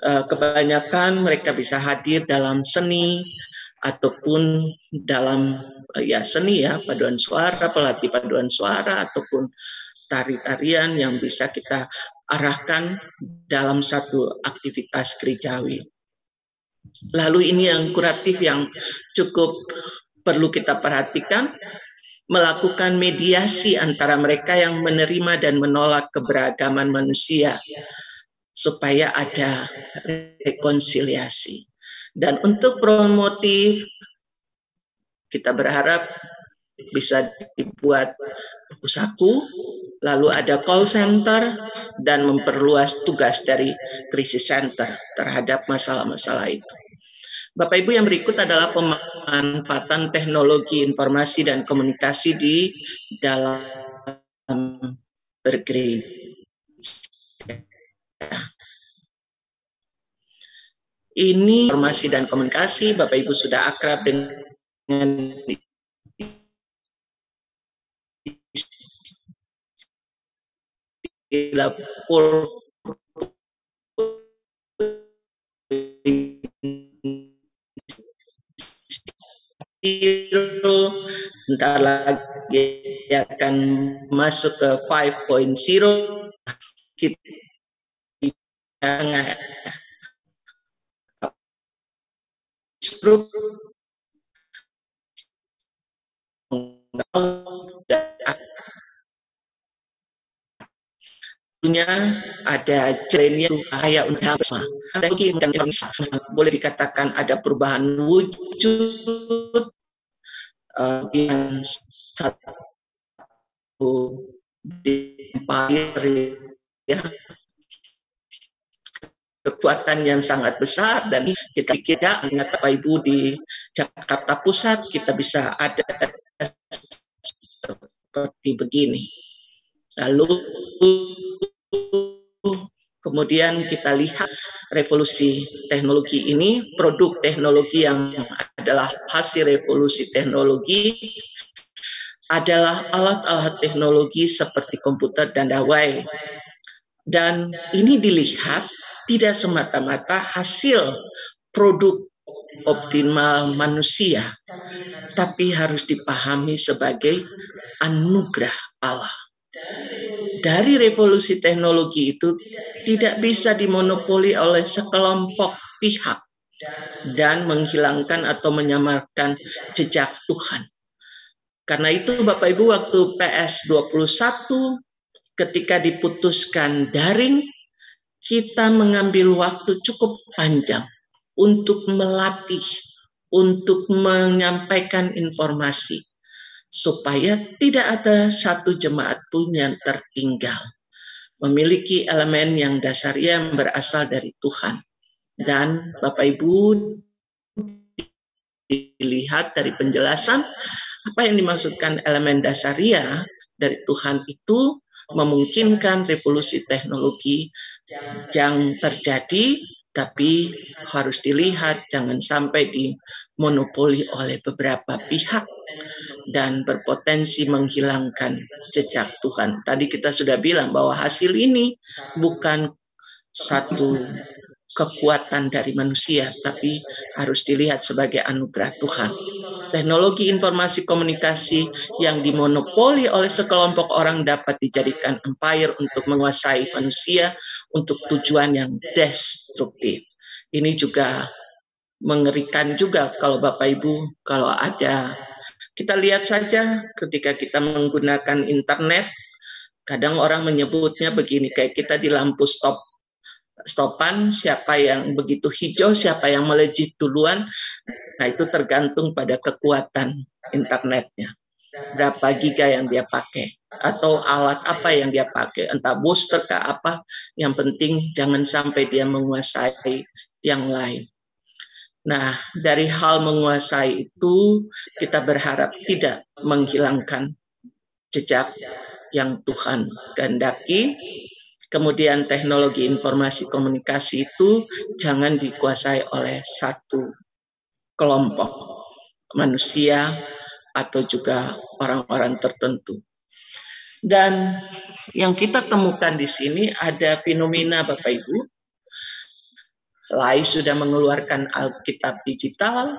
kebanyakan mereka bisa hadir dalam seni ataupun dalam seni, paduan suara, pelatih paduan suara, ataupun tari-tarian yang bisa kita arahkan dalam satu aktivitas gerejawi. Lalu ini yang kuratif yang cukup perlu kita perhatikan, melakukan mediasi antara mereka yang menerima dan menolak keberagaman manusia supaya ada rekonsiliasi. Dan untuk promotif, kita berharap bisa dibuat buku saku, lalu ada call center, dan memperluas tugas dari krisis center terhadap masalah-masalah itu. Bapak Ibu, yang berikut adalah pemanfaatan teknologi informasi dan komunikasi di dalam bergereja. Ini informasi dan komunikasi, Bapak Ibu sudah akrab dengan istilah 4.0, bentar lagi akan masuk ke 5.0. Kita ada jelenya bahaya undang boleh dikatakan ada perubahan wujud yang satu empire, ya, kekuatan yang sangat besar, dan kita pikir ya, ingat Bapak Ibu di Jakarta Pusat kita bisa ada seperti begini. Lalu kemudian kita lihat revolusi teknologi ini, produk teknologi yang adalah hasil revolusi teknologi adalah alat-alat teknologi seperti komputer dan gawai. Dan ini dilihat tidak semata-mata hasil produk optimal manusia, tapi harus dipahami sebagai anugerah Allah. Dari revolusi teknologi itu tidak bisa dimonopoli oleh sekelompok pihak dan menghilangkan atau menyamarkan jejak Tuhan. Karena itu Bapak Ibu, waktu PS21 ketika diputuskan daring, kita mengambil waktu cukup panjang untuk melatih, untuk menyampaikan informasi, supaya tidak ada satu jemaat pun yang tertinggal. Memiliki elemen yang dasarnya yang berasal dari Tuhan. Dan Bapak Ibu dilihat dari penjelasan apa yang dimaksudkan elemen dasaria dari Tuhan itu memungkinkan revolusi teknologi yang terjadi, tapi harus dilihat jangan sampai dimonopoli oleh beberapa pihak dan berpotensi menghilangkan jejak Tuhan. Tadi kita sudah bilang bahwa hasil ini bukan satu kekuatan dari manusia, tapi harus dilihat sebagai anugerah Tuhan. Teknologi informasi komunikasi yang dimonopoli oleh sekelompok orang dapat dijadikan empire untuk menguasai manusia untuk tujuan yang destruktif. Ini juga mengerikan juga kalau Bapak Ibu, kalau ada, kita lihat saja ketika kita menggunakan internet, kadang orang menyebutnya begini, kayak kita di lampu stopan, siapa yang begitu hijau, siapa yang melejit duluan. Nah, itu tergantung pada kekuatan internetnya. Berapa giga yang dia pakai, atau alat apa yang dia pakai, entah booster kah apa, yang penting jangan sampai dia menguasai yang lain. Nah, dari hal menguasai itu, kita berharap tidak menghilangkan jejak yang Tuhan kehendaki. Kemudian teknologi informasi komunikasi itu jangan dikuasai oleh satu kelompok manusia atau juga orang-orang tertentu. Dan yang kita temukan di sini ada fenomena Bapak Ibu. LAI sudah mengeluarkan Alkitab digital,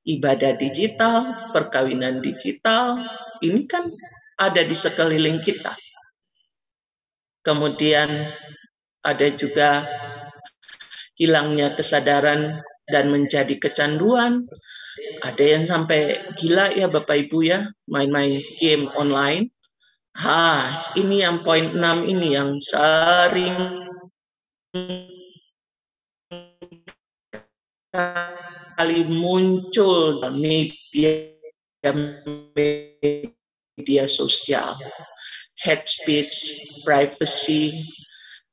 ibadah digital, perkawinan digital. Ini kan ada di sekeliling kita. Kemudian ada juga hilangnya kesadaran dan menjadi kecanduan. Ada yang sampai gila ya Bapak Ibu ya, main-main game online. Ini yang poin 6 ini yang sering kali muncul media sosial. Hate speech, privacy,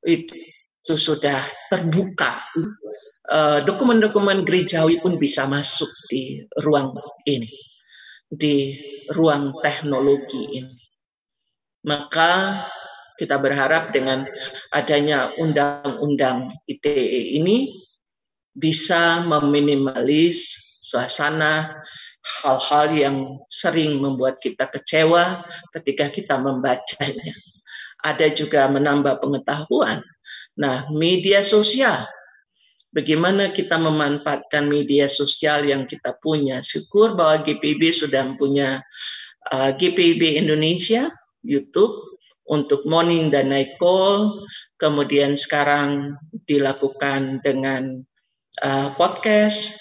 itu sudah terbuka. Dokumen-dokumen gerejawi pun bisa masuk di ruang ini, di ruang teknologi ini. Maka kita berharap dengan adanya undang-undang ITE ini bisa meminimalis suasana hal-hal yang sering membuat kita kecewa ketika kita membacanya. Ada juga menambah pengetahuan. Nah, media sosial, bagaimana kita memanfaatkan media sosial yang kita punya. Syukur bahwa GPIB sudah punya GPIB Indonesia, YouTube, untuk morning dan night call. Kemudian sekarang dilakukan dengan podcast.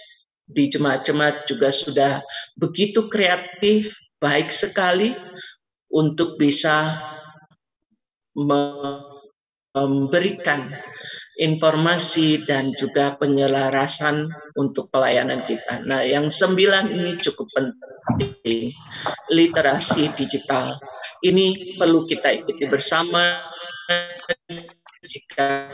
Di jemaat-jemaat juga sudah begitu kreatif, baik sekali untuk bisa memberikan informasi, dan juga penyelarasan untuk pelayanan kita. Nah, yang 9 ini cukup penting. Literasi digital. Ini perlu kita ikuti bersama jika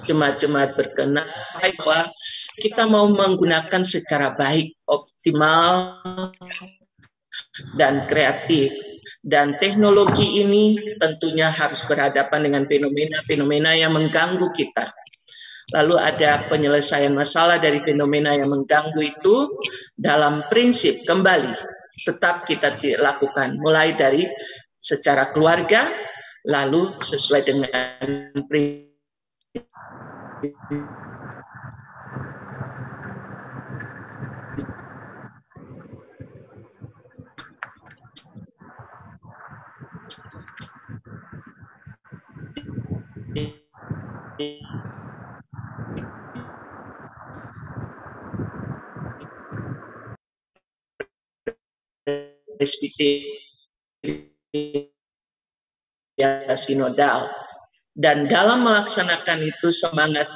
jemaat-jemaat berkenan bahwa kita mau menggunakan secara baik, optimal, dan kreatif. Dan teknologi ini tentunya harus berhadapan dengan fenomena-fenomena yang mengganggu kita. Lalu ada penyelesaian masalah dari fenomena yang mengganggu itu dalam prinsip kembali tetap kita lakukan, mulai dari secara keluarga, lalu sesuai dengan prinsip SPT sinodal. Dan dalam melaksanakan itu semangat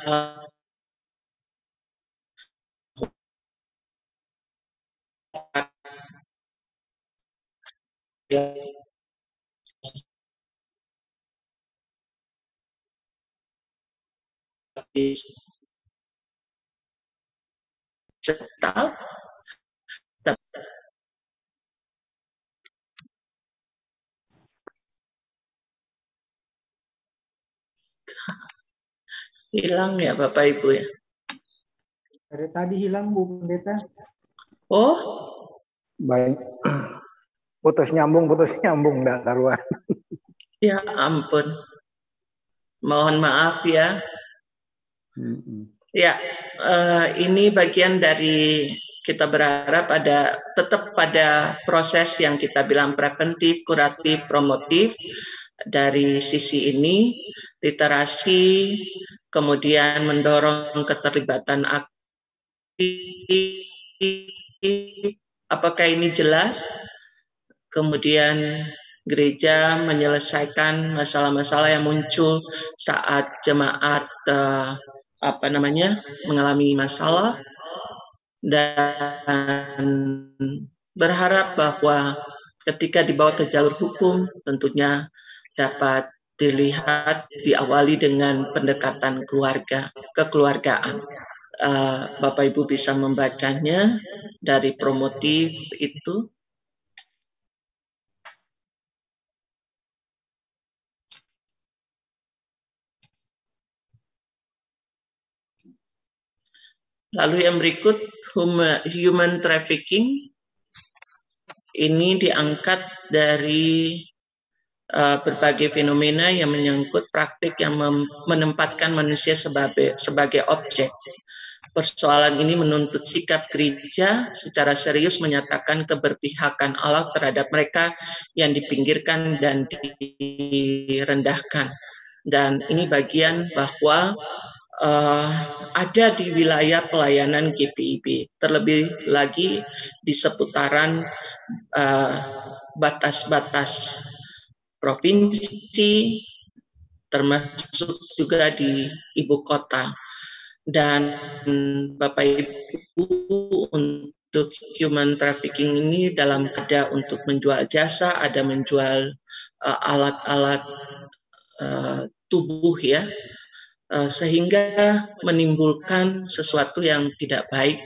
serta hilang ya Bapak Ibu ya. Dari tadi hilang Bu Pendeta. Oh, baik. Putus nyambung enggak karuan. Ya ampun. Mohon maaf ya. Ya, ini bagian dari kita berharap tetap pada proses yang kita bilang preventif, kuratif, promotif. Dari sisi ini, literasi, kemudian mendorong keterlibatan aktif. Apakah ini jelas? Kemudian gereja menyelesaikan masalah-masalah yang muncul saat jemaat mengalami masalah, dan berharap bahwa ketika dibawa ke jalur hukum tentunya dapat dilihat diawali dengan pendekatan kekeluargaan. Bapak Ibu bisa membacanya dari promotif itu. Lalu yang berikut, human trafficking. Ini diangkat dari berbagai fenomena yang menyangkut praktik yang menempatkan manusia sebagai objek. Persoalan ini menuntut sikap gereja secara serius menyatakan keberpihakan Allah terhadap mereka yang dipinggirkan dan direndahkan. Dan ini bagian bahwa ada di wilayah pelayanan GPIB, terlebih lagi di seputaran batas-batas provinsi, termasuk juga di ibu kota. Dan Bapak Ibu, untuk human trafficking ini dalam kerja untuk menjual jasa, ada menjual alat-alat tubuh ya, sehingga menimbulkan sesuatu yang tidak baik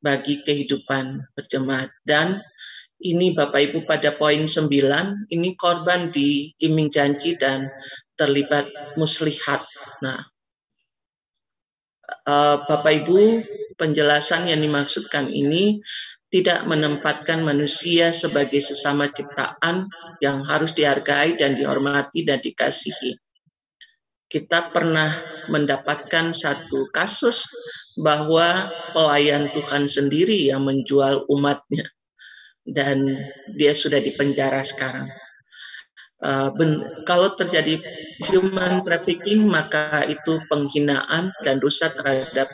bagi kehidupan berjemaat. Dan ini Bapak Ibu pada poin 9, ini korban diiming janji dan terlibat muslihat. Nah, Bapak Ibu, penjelasan yang dimaksudkan ini tidak menempatkan manusia sebagai sesama ciptaan yang harus dihargai dan dihormati dan dikasihi. Kita pernah mendapatkan satu kasus bahwa pelayan Tuhan sendiri yang menjual umatnya, dan dia sudah dipenjara sekarang. Kalau terjadi human trafficking, maka itu penghinaan dan dosa terhadap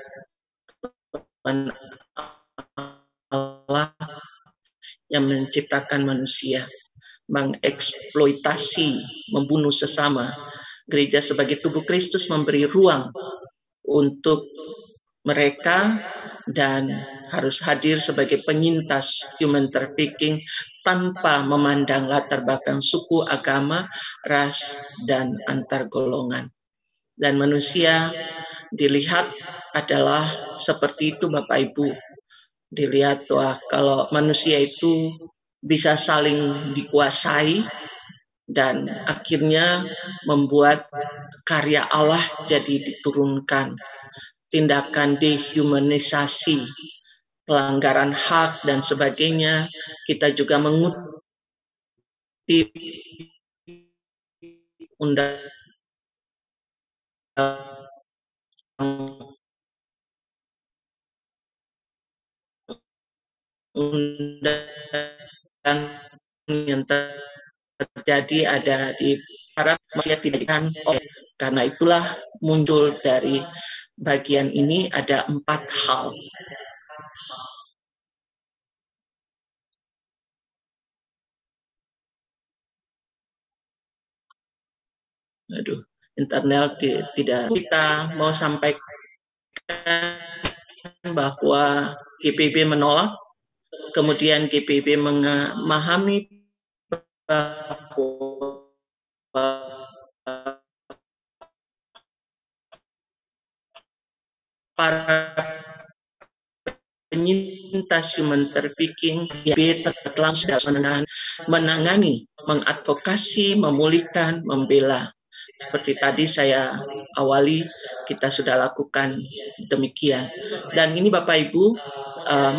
Allah yang menciptakan manusia. mengeksploitasi, membunuh sesama. Gereja sebagai tubuh Kristus memberi ruang untuk mereka dan harus hadir sebagai penyintas human trafficking tanpa memandang latar belakang suku, agama, ras, dan antar golongan. Dan manusia dilihat adalah seperti itu, Bapak Ibu. Dilihat, wah, kalau manusia itu bisa saling dikuasai dan akhirnya membuat karya Allah jadi diturunkan. Tindakan dehumanisasi, pelanggaran hak dan sebagainya, kita juga mengutip undang yang terjadi ada di para manusia tidak oleh. Karena itulah muncul dari bagian ini ada 4 hal. Aduh, internet tidak. Kita mau sampaikan bahwa GPIB menolak, kemudian GPIB memahami bahwa para penyintas human trafficking telah menangani, mengadvokasi, memulihkan, membela. Seperti tadi saya awali, kita sudah lakukan demikian. Dan ini Bapak Ibu,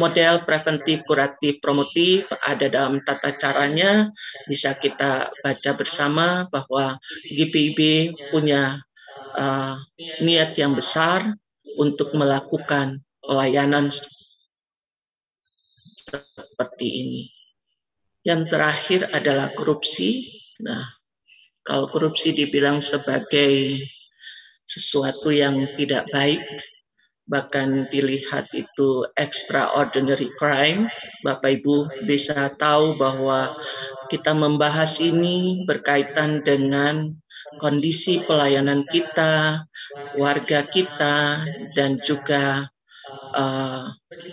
model preventif, kuratif, promotif ada dalam tata caranya, bisa kita baca bersama bahwa GPIB punya niat yang besar untuk melakukan pelayanan seperti ini. Yang terakhir adalah korupsi. Nah, kalau korupsi dibilang sebagai sesuatu yang tidak baik, bahkan dilihat itu extraordinary crime, Bapak Ibu bisa tahu bahwa kita membahas ini berkaitan dengan kondisi pelayanan kita, warga kita, dan juga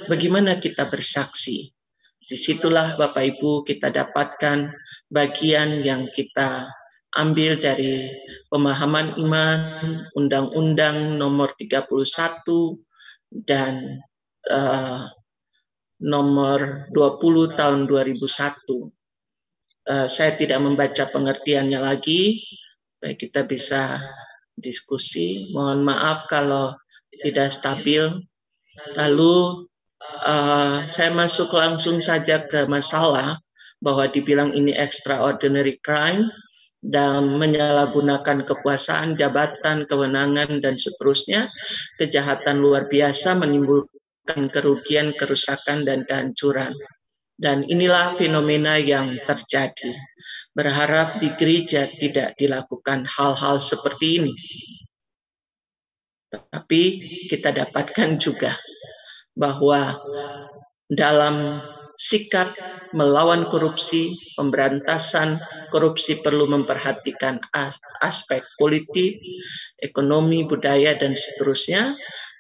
bagaimana kita bersaksi. Disitulah Bapak Ibu kita dapatkan bagian yang kita ambil dari pemahaman iman, Undang-Undang Nomor 31 dan Nomor 20 tahun 2001. Saya tidak membaca pengertiannya lagi, baik kita bisa diskusi. Mohon maaf kalau tidak stabil. Lalu saya masuk langsung saja ke masalah bahwa dibilang ini extraordinary crime dan menyalahgunakan kekuasaan, jabatan, kewenangan, dan seterusnya, kejahatan luar biasa menimbulkan kerugian, kerusakan, dan kehancuran. Dan inilah fenomena yang terjadi. Berharap di gereja tidak dilakukan hal-hal seperti ini. Tapi kita dapatkan juga bahwa dalam sikap melawan korupsi, pemberantasan korupsi perlu memperhatikan aspek politik, ekonomi, budaya, dan seterusnya.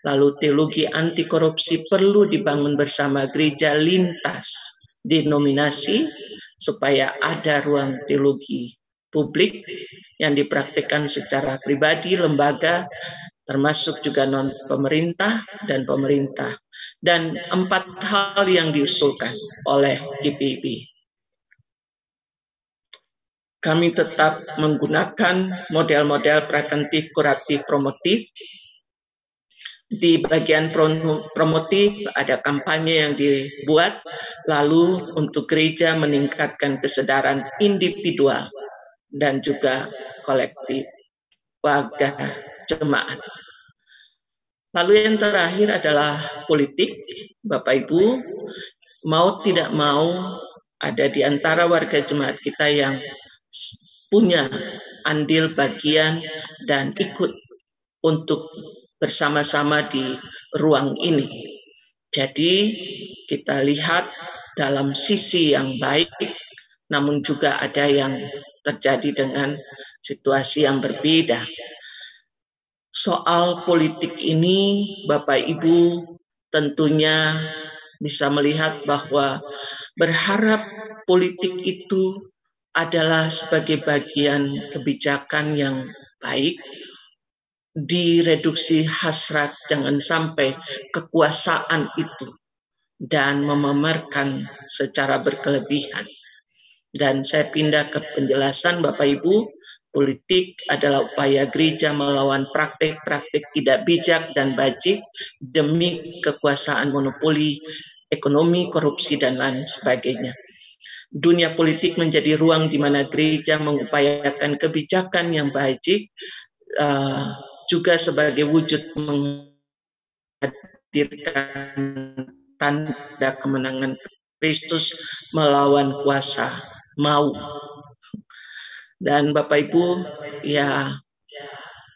Lalu teologi anti korupsi perlu dibangun bersama gereja lintas denominasi supaya ada ruang teologi publik yang dipraktikkan secara pribadi, lembaga, termasuk juga non-pemerintah dan pemerintah. Dan 4 hal yang diusulkan oleh GPIB. Kami tetap menggunakan model-model preventif, kuratif, promotif. Di bagian promotif ada kampanye yang dibuat, lalu untuk gereja meningkatkan kesadaran individual dan juga kolektif warga jemaat. Lalu yang terakhir adalah politik. Bapak Ibu, mau tidak mau ada di antara warga jemaat kita yang punya andil bagian dan ikut untuk bersama-sama di ruang ini. Jadi kita lihat dalam sisi yang baik, namun juga ada yang terjadi dengan situasi yang berbeda. Soal politik ini, Bapak Ibu tentunya bisa melihat bahwa berharap politik itu adalah sebagai bagian kebijakan yang baik, direduksi hasrat, jangan sampai kekuasaan itu dan memamerkan secara berkelebihan. Dan saya pindah ke penjelasan Bapak Ibu, politik adalah upaya gereja melawan praktik-praktik tidak bijak dan bajik demi kekuasaan monopoli, ekonomi, korupsi, dan lain sebagainya. Dunia politik menjadi ruang di mana gereja mengupayakan kebijakan yang bajik, juga sebagai wujud menghadirkan tanda kemenangan Kristus melawan kuasa mau. Dan Bapak Ibu, ya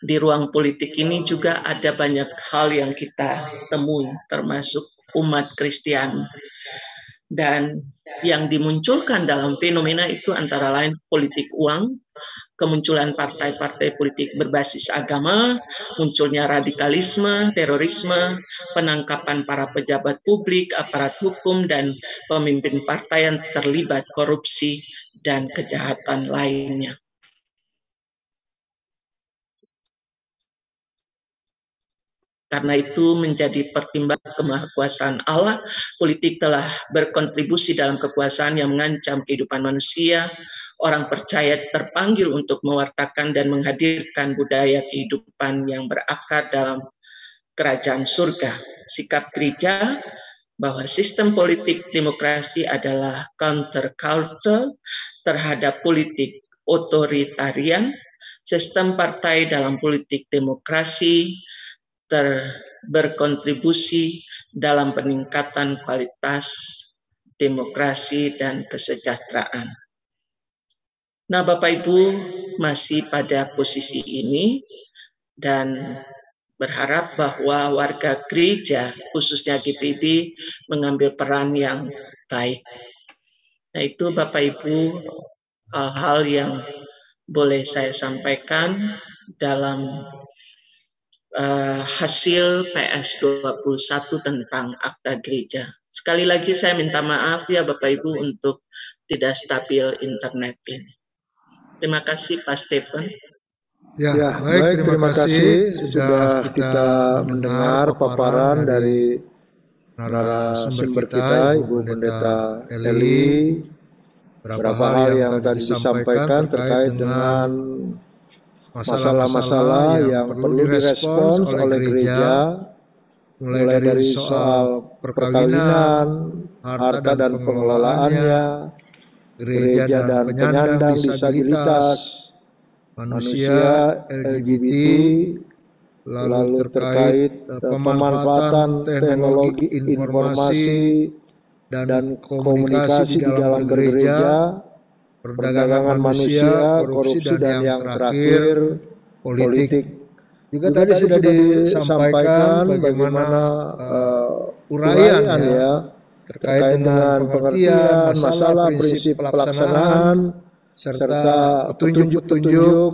di ruang politik ini juga ada banyak hal yang kita temui, termasuk umat Kristen. Dan yang dimunculkan dalam fenomena itu antara lain politik uang, kemunculan partai-partai politik berbasis agama, munculnya radikalisme, terorisme, penangkapan para pejabat publik, aparat hukum, dan pemimpin partai yang terlibat korupsi dan kejahatan lainnya. Karena itu menjadi pertimbangan kemahakuasaan Allah, politik telah berkontribusi dalam kekuasaan yang mengancam kehidupan manusia. Orang percaya terpanggil untuk mewartakan dan menghadirkan budaya kehidupan yang berakar dalam kerajaan surga. Sikap gereja bahwa sistem politik demokrasi adalah counterculture terhadap politik otoritarian. Sistem partai dalam politik demokrasi berkontribusi dalam peningkatan kualitas demokrasi dan kesejahteraan. Nah, Bapak Ibu masih pada posisi ini dan berharap bahwa warga gereja, khususnya GPIB, mengambil peran yang baik. Nah, itu Bapak Ibu hal-hal yang boleh saya sampaikan dalam hasil PS 21 tentang akta gereja. Sekali lagi saya minta maaf ya Bapak Ibu untuk tidak stabil internet ini. Terima kasih Pak Stephen. Ya, baik, terima kasih sudah kita mendengar paparan dari narasumber kita, Ibu Pendeta Eli, beberapa hal yang tadi disampaikan terkait dengan masalah-masalah yang perlu direspons oleh gereja, mulai dari soal perkawinan, harta dan pengelolaannya, gereja dan penyandang disabilitas, manusia LGBT, lalu terkait pemanfaatan teknologi informasi dan komunikasi di dalam gereja, perdagangan manusia, korupsi, dan yang terakhir politik. Juga tadi sudah disampaikan bagaimana uraian ya terkait dengan pengertian masalah, prinsip pelaksanaan, serta petunjuk-petunjuk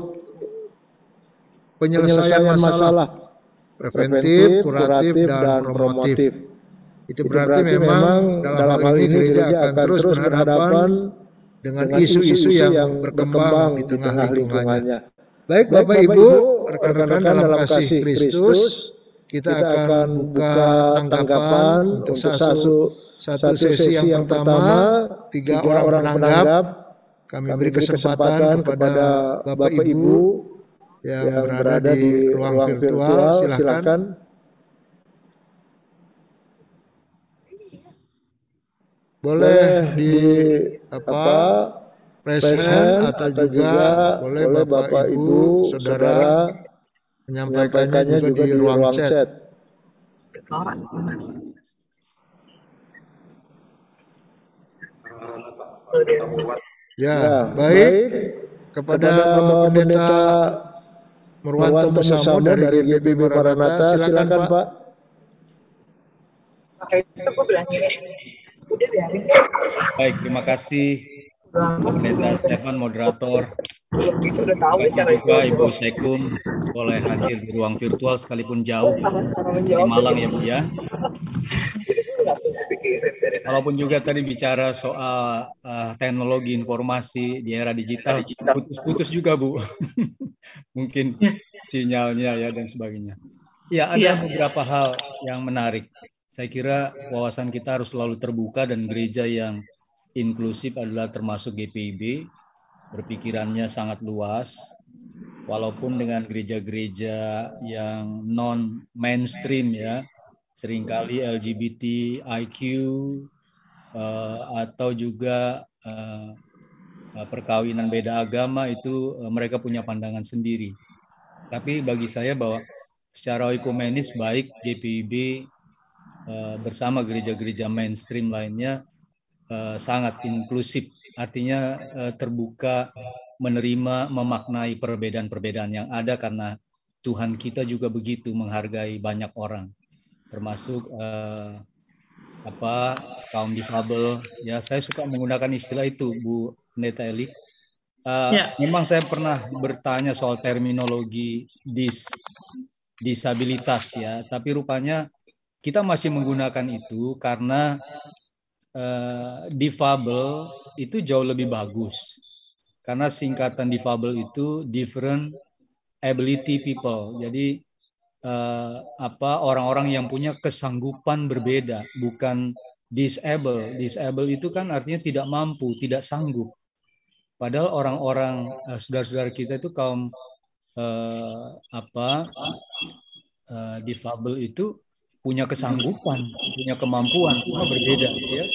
penyelesaian masalah preventif, kuratif, dan promotif. Itu berarti memang dalam hal ini gereja akan terus berhadapan dengan isu-isu yang berkembang di tengah lingkungannya. Baik Bapak Ibu, rekan-rekan dalam kasih Kristus, kita akan buka tanggapan untuk satu sesi yang pertama, 3 orang penanggap. Kami beri kesempatan kepada Bapak Ibu yang berada di ruang virtual, silakan. Boleh di present atau juga boleh Bapak Ibu Saudara menyampaikannya juga di ruang chat. Ya, baik. Kepada Bapak Pendeta Murwanto Musamo dari GPIB Maranatha, silakan Pak. Oke, itu gue bilang gini, udah biarin. Baik, terima kasih Pendeta Stefan, moderator. Terima kasih juga Ibu Sekum boleh hadir di ruang virtual sekalipun jauh dari Malang ya Bu ya. Walaupun juga tadi bicara soal teknologi informasi di era digital, putus-putus juga Bu. Mungkin sinyalnya ya dan sebagainya. Ya, ada beberapa hal yang menarik. Saya kira wawasan kita harus selalu terbuka dan gereja yang inklusif adalah termasuk GPIB, berpikirannya sangat luas, walaupun dengan gereja-gereja yang non-mainstream ya, seringkali LGBTIQ atau juga perkawinan beda agama itu mereka punya pandangan sendiri. Tapi bagi saya bahwa secara ekumenis baik GPIB bersama gereja-gereja mainstream lainnya sangat inklusif, artinya terbuka, menerima, memaknai perbedaan-perbedaan yang ada karena Tuhan kita juga begitu menghargai banyak orang, termasuk kaum difabel. Ya, saya suka menggunakan istilah itu, Bu Pendeta Eli. Memang saya pernah bertanya soal terminologi disabilitas ya, tapi rupanya kita masih menggunakan itu karena difabel itu jauh lebih bagus. Karena singkatan difabel itu different ability people. Jadi orang-orang yang punya kesanggupan berbeda, bukan disable. Disable itu kan artinya tidak mampu, tidak sanggup. Padahal orang-orang saudara-saudara kita itu kaum difabel itu punya kesanggupan, punya kemampuan, cuma berbeda, ya.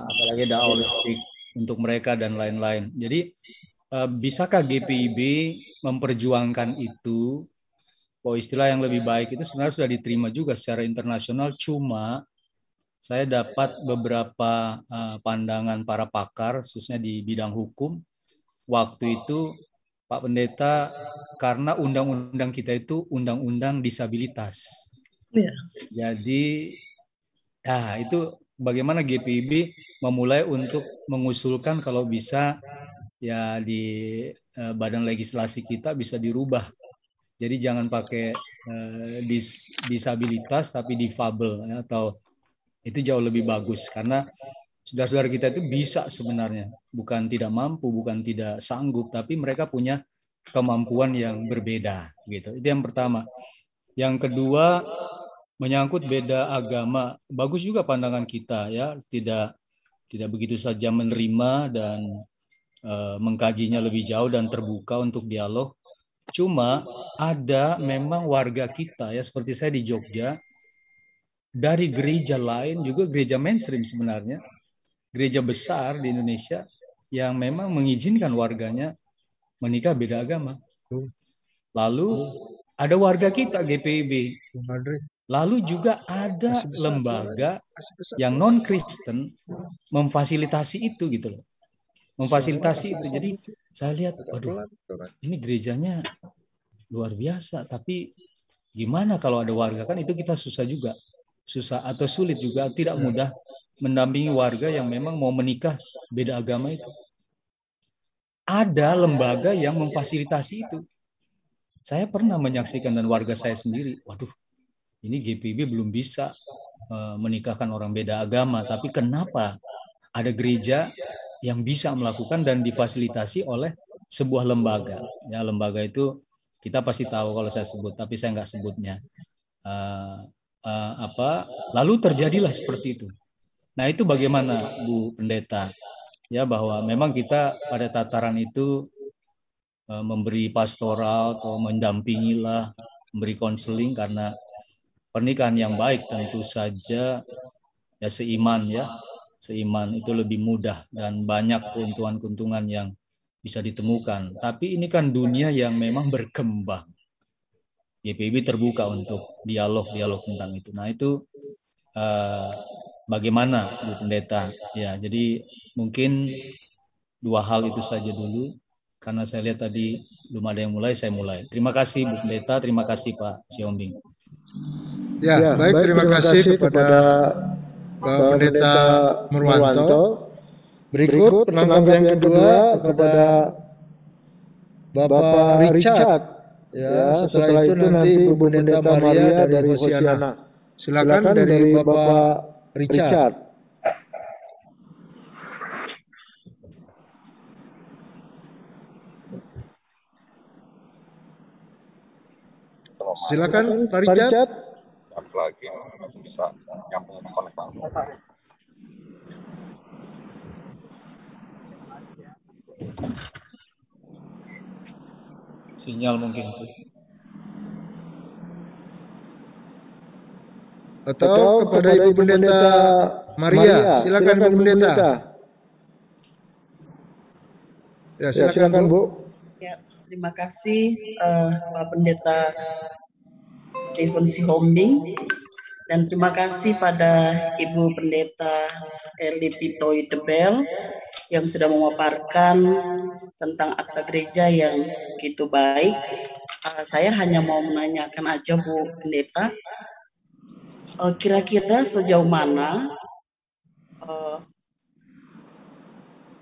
Apalagi ada Olimpik untuk mereka dan lain-lain. Jadi bisakah GPIB memperjuangkan itu? Bahwa istilah yang lebih baik itu sebenarnya sudah diterima juga secara internasional. Cuma saya dapat beberapa pandangan para pakar, khususnya di bidang hukum. Waktu itu Pak Pendeta, karena undang-undang kita itu undang-undang disabilitas. Jadi itu bagaimana GPIB memulai untuk mengusulkan kalau bisa ya di badan legislasi kita bisa dirubah. Jadi jangan pakai disabilitas tapi difabel ya, atau itu jauh lebih bagus karena saudara-saudara kita itu bisa sebenarnya, bukan tidak mampu, bukan tidak sanggup, tapi mereka punya kemampuan yang berbeda gitu. Itu yang pertama. Yang kedua, menyangkut beda agama, bagus juga pandangan kita ya, tidak begitu saja menerima dan mengkajinya lebih jauh dan terbuka untuk dialog. Cuma ada memang warga kita ya, seperti saya di Jogja, dari gereja lain juga gereja mainstream sebenarnya, gereja besar di Indonesia yang memang mengizinkan warganya menikah beda agama. Lalu ada warga kita GPIB. Lalu juga ada lembaga yang non-Kristen memfasilitasi itu gitu loh. Memfasilitasi itu. Jadi saya lihat, waduh, ini gerejanya luar biasa. Tapi gimana kalau ada warga? Kan itu kita susah juga. Susah atau sulit juga, tidak mudah mendampingi warga yang memang mau menikah beda agama itu. Ada lembaga yang memfasilitasi itu. Saya pernah menyaksikan dan warga saya sendiri, waduh, ini GPIB belum bisa menikahkan orang beda agama, tapi kenapa ada gereja yang bisa melakukan dan difasilitasi oleh sebuah lembaga? Ya, lembaga itu kita pasti tahu kalau saya sebut, tapi saya nggak sebutnya. Lalu terjadilah seperti itu. Nah, itu bagaimana Bu Pendeta? Ya, bahwa memang kita pada tataran itu memberi pastoral atau mendampingilah, memberi konseling karena pernikahan yang baik tentu saja ya seiman itu lebih mudah dan banyak keuntungan-keuntungan yang bisa ditemukan. Tapi ini kan dunia yang memang berkembang. GPIB terbuka untuk dialog tentang itu. Nah itu bagaimana Bu Pendeta? Ya, jadi mungkin dua hal itu saja dulu. Karena saya lihat tadi belum ada yang mulai, saya mulai. Terima kasih Bu Pendeta, terima kasih Pak Siombing. Ya, baik, terima kasih kepada Pak Pendeta Murwanto. Berikut penanggap yang kedua kepada Bapak Richard. Ya, setelah itu nanti Ibu Pendeta Maria dari Hosiana. Silakan dari Bapak Richard. Silakan Pak Richard. Lagi langsung bisa nyambung connect langsung. Sinyal mungkin tuh. Atau kepada Ibu Pendeta Maria. Silakan Ibu Pendeta. Ya, silakan Bu. Ya, terima kasih Pak Pendeta Stephen Sihombing, dan terima kasih pada Ibu Pendeta Erli Pitoy Debel yang sudah memaparkan tentang akta gereja yang begitu baik. Saya hanya mau menanyakan aja Bu Pendeta, kira-kira sejauh mana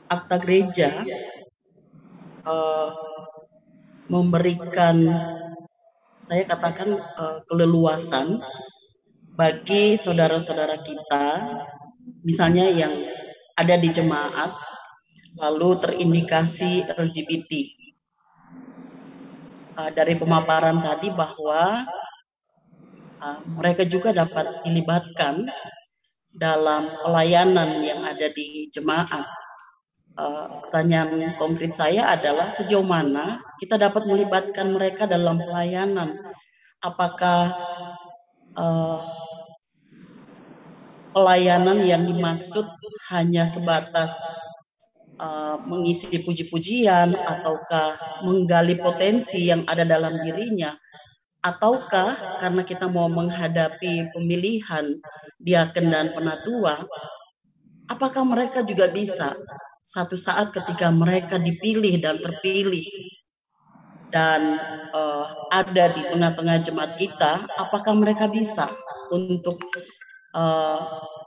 akta gereja memberikan, saya katakan, keleluasan bagi saudara-saudara kita, misalnya yang ada di jemaat, lalu terindikasi LGBT. Dari pemaparan tadi bahwa mereka juga dapat dilibatkan dalam pelayanan yang ada di jemaat. Pertanyaan konkret saya adalah sejauh mana kita dapat melibatkan mereka dalam pelayanan? Apakah pelayanan yang dimaksud hanya sebatas mengisi puji-pujian, ataukah menggali potensi yang ada dalam dirinya, ataukah karena kita mau menghadapi pemilihan diaken dan penatua, apakah mereka juga bisa satu saat ketika mereka dipilih dan terpilih dan ada di tengah-tengah jemaat kita, apakah mereka bisa untuk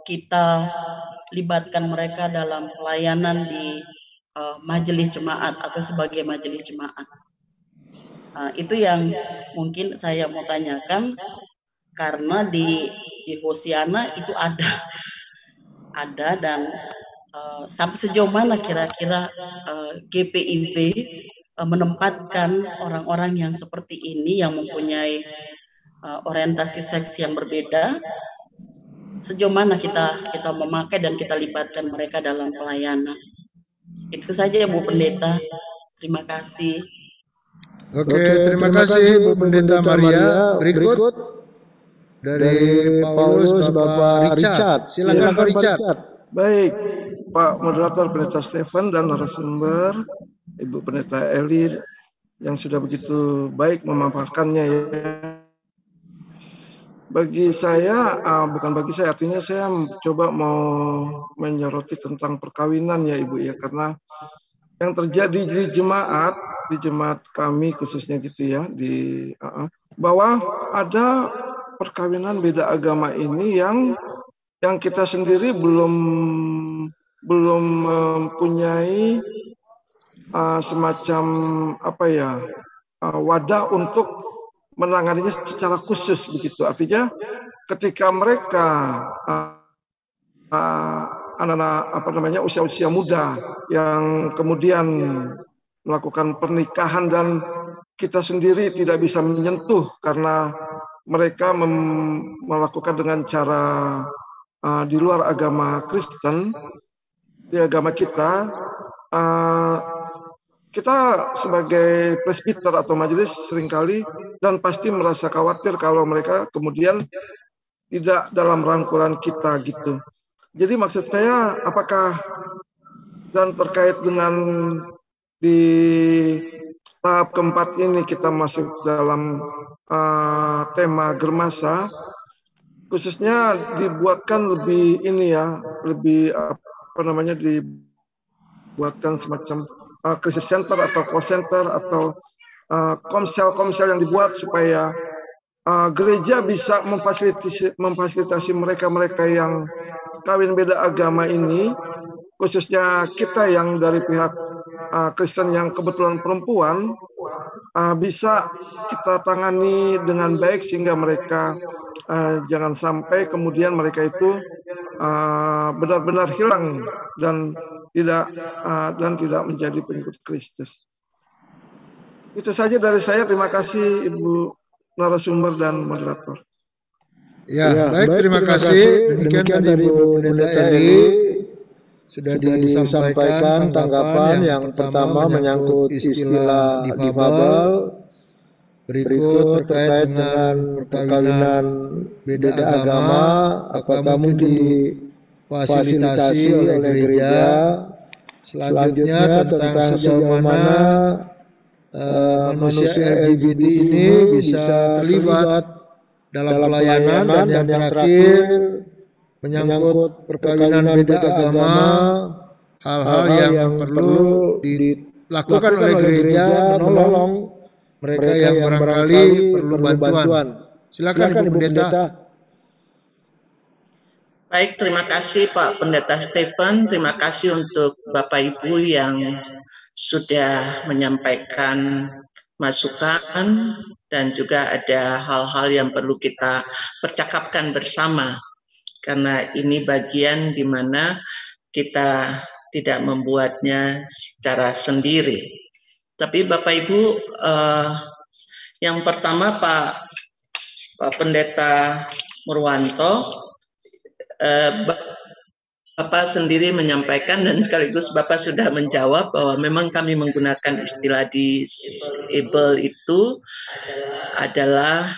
kita libatkan mereka dalam pelayanan di majelis jemaat atau sebagai majelis jemaat? Itu yang mungkin saya mau tanyakan, karena di Hosiana itu ada dan sampai sejauh mana kira-kira GPIB menempatkan orang-orang yang seperti ini yang mempunyai orientasi seks yang berbeda, sejauh mana kita memakai dan kita libatkan mereka dalam pelayanan. Itu saja Bu Pendeta, terima kasih. Oke, terima kasih Bu Pendeta Maria. Berikut dari Paulus Bapak Richard. Silakan Pak Richard. Baik, Pak Moderator Pendeta Stephen dan narasumber Ibu Pendeta Eli yang sudah begitu baik memaparkannya ya. Bagi saya, bukan bagi saya, artinya saya coba mau menyoroti tentang perkawinan ya Ibu ya, karena yang terjadi di jemaat kami khususnya gitu ya, bahwa ada perkawinan beda agama ini yang kita sendiri belum mempunyai semacam wadah untuk menanganinya secara khusus begitu. Artinya ketika mereka anak-anak usia-usia muda yang kemudian melakukan pernikahan dan kita sendiri tidak bisa menyentuh karena mereka melakukan dengan cara di luar agama Kristen, di agama kita sebagai presbiter atau majelis seringkali dan pasti merasa khawatir kalau mereka kemudian tidak dalam rangkulan kita gitu. Jadi maksud saya, apakah dan terkait dengan di tahap keempat ini kita masuk dalam tema germasa, khususnya dibuatkan lebih dibuatkan semacam crisis center atau call center atau komsel yang dibuat supaya gereja bisa memfasilitasi mereka yang kawin beda agama ini khususnya kita yang dari pihak Kristen yang kebetulan perempuan, bisa kita tangani dengan baik sehingga mereka jangan sampai kemudian mereka itu benar-benar hilang dan tidak menjadi pengikut Kristus. Itu saja dari saya. Terima kasih Ibu narasumber dan moderator. Ya, baik, terima kasih. Demikian dari Ibu Pendeta Eli sudah disampaikan tanggapan yang pertama menyangkut istilah difabel, berikut terkait dengan perkawinan beda agama, apakah mungkin difasilitasi oleh gereja. Selanjutnya tentang sejauh mana manusia LGBT ini bisa terlibat dalam pelayanan, dan yang terakhir menyangkut perkawinan beda agama, hal-hal yang perlu dilakukan oleh gereja menolong mereka yang barangkali perlu bantuan. Silakan Ibu Pendeta. Baik, terima kasih Pak Pendeta Stephen. Terima kasih untuk Bapak Ibu yang sudah menyampaikan masukan dan juga ada hal-hal yang perlu kita percakapkan bersama. Karena ini bagian di mana kita tidak membuatnya secara sendiri. Tapi Bapak Ibu, yang pertama Pak Pendeta Murwanto, Bapak sendiri menyampaikan dan sekaligus Bapak sudah menjawab bahwa memang kami menggunakan istilah disable itu adalah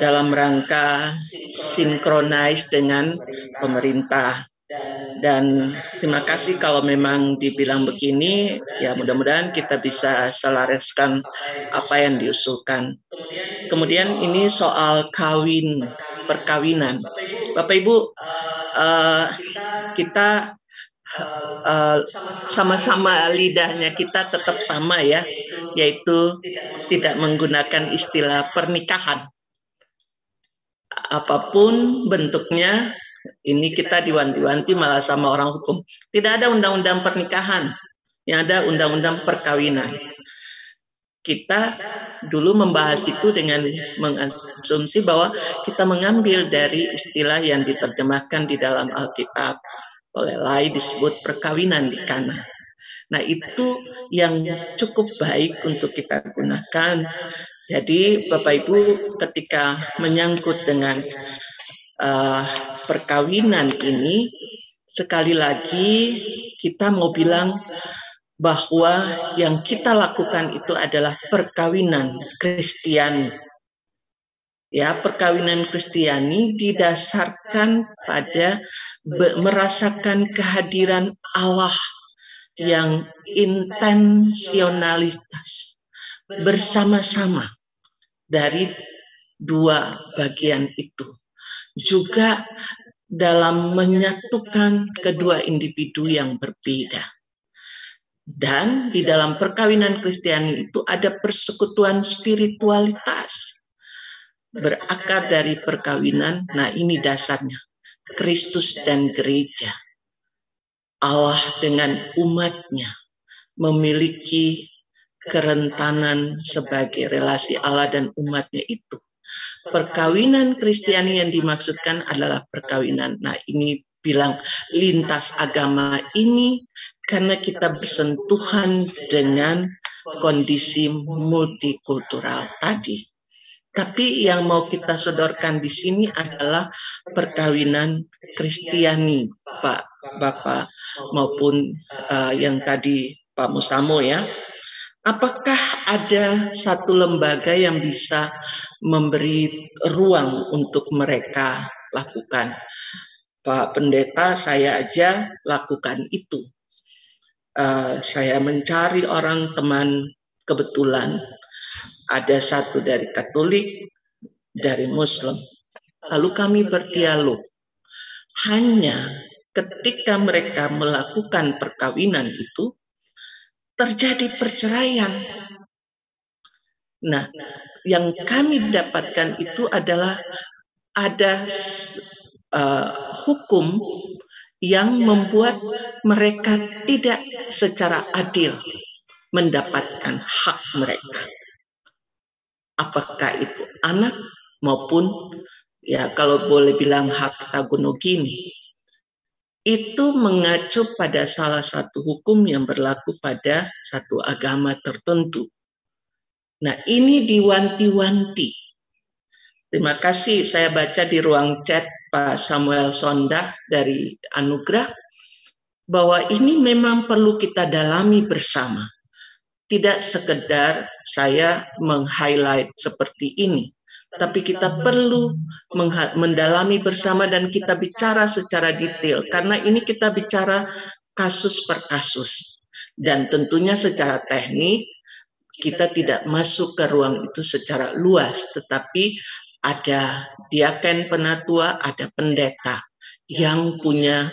dalam rangka sinkronis dengan pemerintah. Dan terima kasih kalau memang dibilang begini, ya mudah-mudahan kita bisa selaraskan apa yang diusulkan. Kemudian ini soal perkawinan. Bapak Ibu, kita sama-sama lidahnya kita tetap sama ya, yaitu tidak menggunakan istilah pernikahan. Apapun bentuknya, ini kita diwanti-wanti malah sama orang hukum. Tidak ada undang-undang pernikahan, yang ada undang-undang perkawinan. Kita dulu membahas itu dengan mengasumsi bahwa kita mengambil dari istilah yang diterjemahkan di dalam Alkitab. Oleh Lai disebut perkawinan di Kana. Nah, itu yang cukup baik untuk kita gunakan. Jadi Bapak Ibu, ketika menyangkut dengan perkawinan ini, sekali lagi kita mau bilang bahwa yang kita lakukan itu adalah perkawinan Kristiani. Ya, perkawinan Kristiani didasarkan pada merasakan kehadiran Allah yang intensionalitas bersama-sama dari dua bagian itu. Juga dalam menyatukan kedua individu yang berbeda. Dan di dalam perkawinan Kristiani itu ada persekutuan spiritualitas berakar dari perkawinan. Nah, ini dasarnya Kristus dan gereja, Allah dengan umatnya memiliki kerentanan sebagai relasi Allah dan umatnya itu. Perkawinan Kristiani yang dimaksudkan adalah perkawinan. Nah, ini bilang lintas agama ini karena kita bersentuhan dengan kondisi multikultural tadi. Tapi yang mau kita sodorkan di sini adalah perkawinan Kristiani, Pak Bapak maupun yang tadi Pak Musamo ya. Apakah ada satu lembaga yang bisa memberi ruang untuk mereka lakukan? Pak Pendeta, saya aja lakukan itu. Saya mencari orang teman kebetulan. Ada satu dari Katolik, dari Muslim. Lalu kami berdialog. Hanya ketika mereka melakukan perkawinan itu, terjadi perceraian. Nah, yang kami dapatkan itu adalah ada hukum yang membuat mereka tidak secara adil mendapatkan hak mereka. Apakah itu anak maupun, ya kalau boleh bilang, harta gonogini. Itu mengacu pada salah satu hukum yang berlaku pada satu agama tertentu. Nah, ini diwanti-wanti. Terima kasih, saya baca di ruang chat Pak Samuel Sonda dari Anugerah, bahwa ini memang perlu kita dalami bersama. Tidak sekedar saya meng-highlight seperti ini, tapi kita perlu mendalami bersama dan kita bicara secara detail, karena ini kita bicara kasus per kasus. Dan tentunya secara teknik, kita tidak masuk ke ruang itu secara luas, tetapi ada diaken penatua, ada pendeta yang punya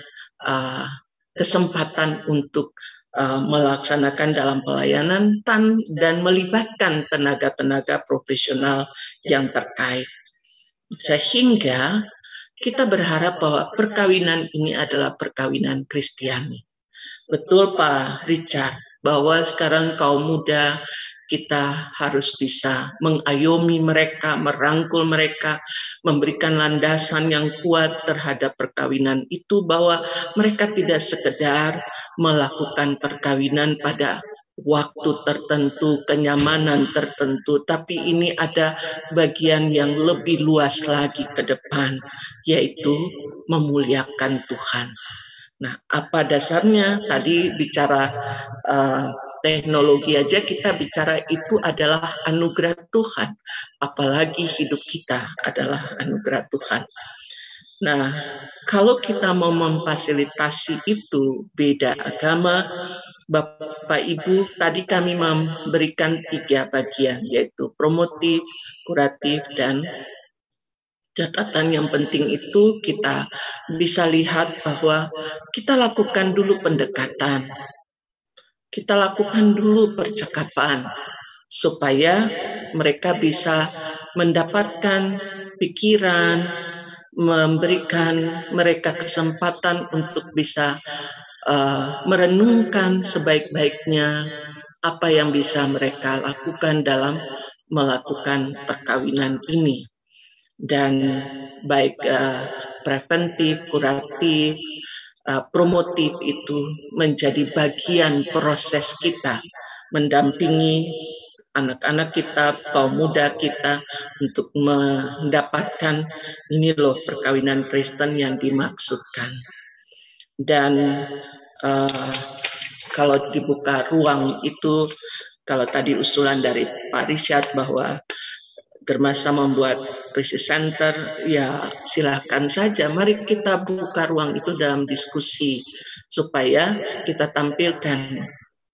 kesempatan untuk melaksanakan dalam pelayanan dan melibatkan tenaga-tenaga profesional yang terkait. Sehingga kita berharap bahwa perkawinan ini adalah perkawinan Kristiani. Betul Pak Richard, bahwa sekarang kaum muda kita harus bisa mengayomi mereka, merangkul mereka, memberikan landasan yang kuat terhadap perkawinan itu, bahwa mereka tidak sekedar melakukan perkawinan pada waktu tertentu, kenyamanan tertentu, tapi ini ada bagian yang lebih luas lagi ke depan, yaitu memuliakan Tuhan. Nah, apa dasarnya? Tadi bicara teknologi aja, kita bicara itu adalah anugerah Tuhan, apalagi hidup kita adalah anugerah Tuhan. Nah, kalau kita mau memfasilitasi itu, beda agama, Bapak Ibu, tadi kami memberikan 3 bagian, yaitu promotif, kuratif, dan catatan yang penting itu kita bisa lihat bahwa kita lakukan dulu pendekatan, kita lakukan dulu percakapan, supaya mereka bisa mendapatkan pikiran, memberikan mereka kesempatan untuk bisa merenungkan sebaik-baiknya apa yang bisa mereka lakukan dalam melakukan perkawinan ini. Dan baik preventif, kuratif, promotif itu menjadi bagian proses kita mendampingi anak-anak kita, kaum muda kita, untuk mendapatkan ini loh perkawinan Kristen yang dimaksudkan. Dan kalau dibuka ruang itu, kalau tadi usulan dari Pak Richard bahwa Germasa membuat krisis center, ya silahkan saja. Mari kita buka ruang itu dalam diskusi, supaya kita tampilkan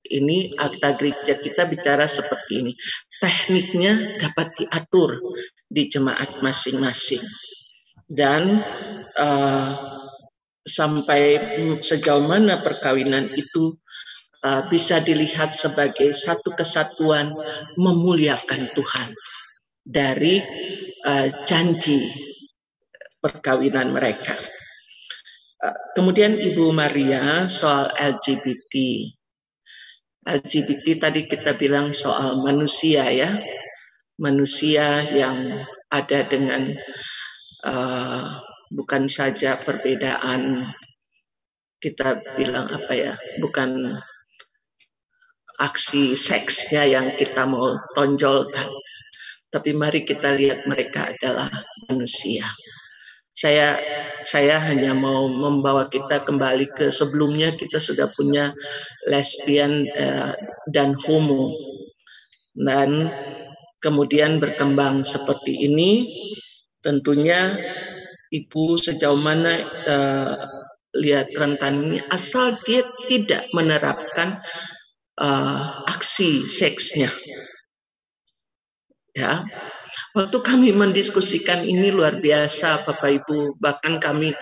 ini akta gereja kita bicara seperti ini. Tekniknya dapat diatur di jemaat masing-masing. Dan sampai sejauh mana perkawinan itu bisa dilihat sebagai satu kesatuan memuliakan Tuhan dari janji perkawinan mereka. Kemudian Ibu Maria soal LGBT. LGBT tadi kita bilang soal manusia ya, manusia yang ada dengan bukan saja perbedaan, kita bilang apa ya, bukan aksi seksnya yang kita mau tonjolkan, tapi mari kita lihat mereka adalah manusia. Saya hanya mau membawa kita kembali ke sebelumnya, kita sudah punya lesbian dan homo, dan kemudian berkembang seperti ini. Tentunya Ibu sejauh mana lihat rentan ini, asal dia tidak menerapkan aksi seksnya. Ya, waktu kami mendiskusikan ini luar biasa Bapak Ibu, bahkan kami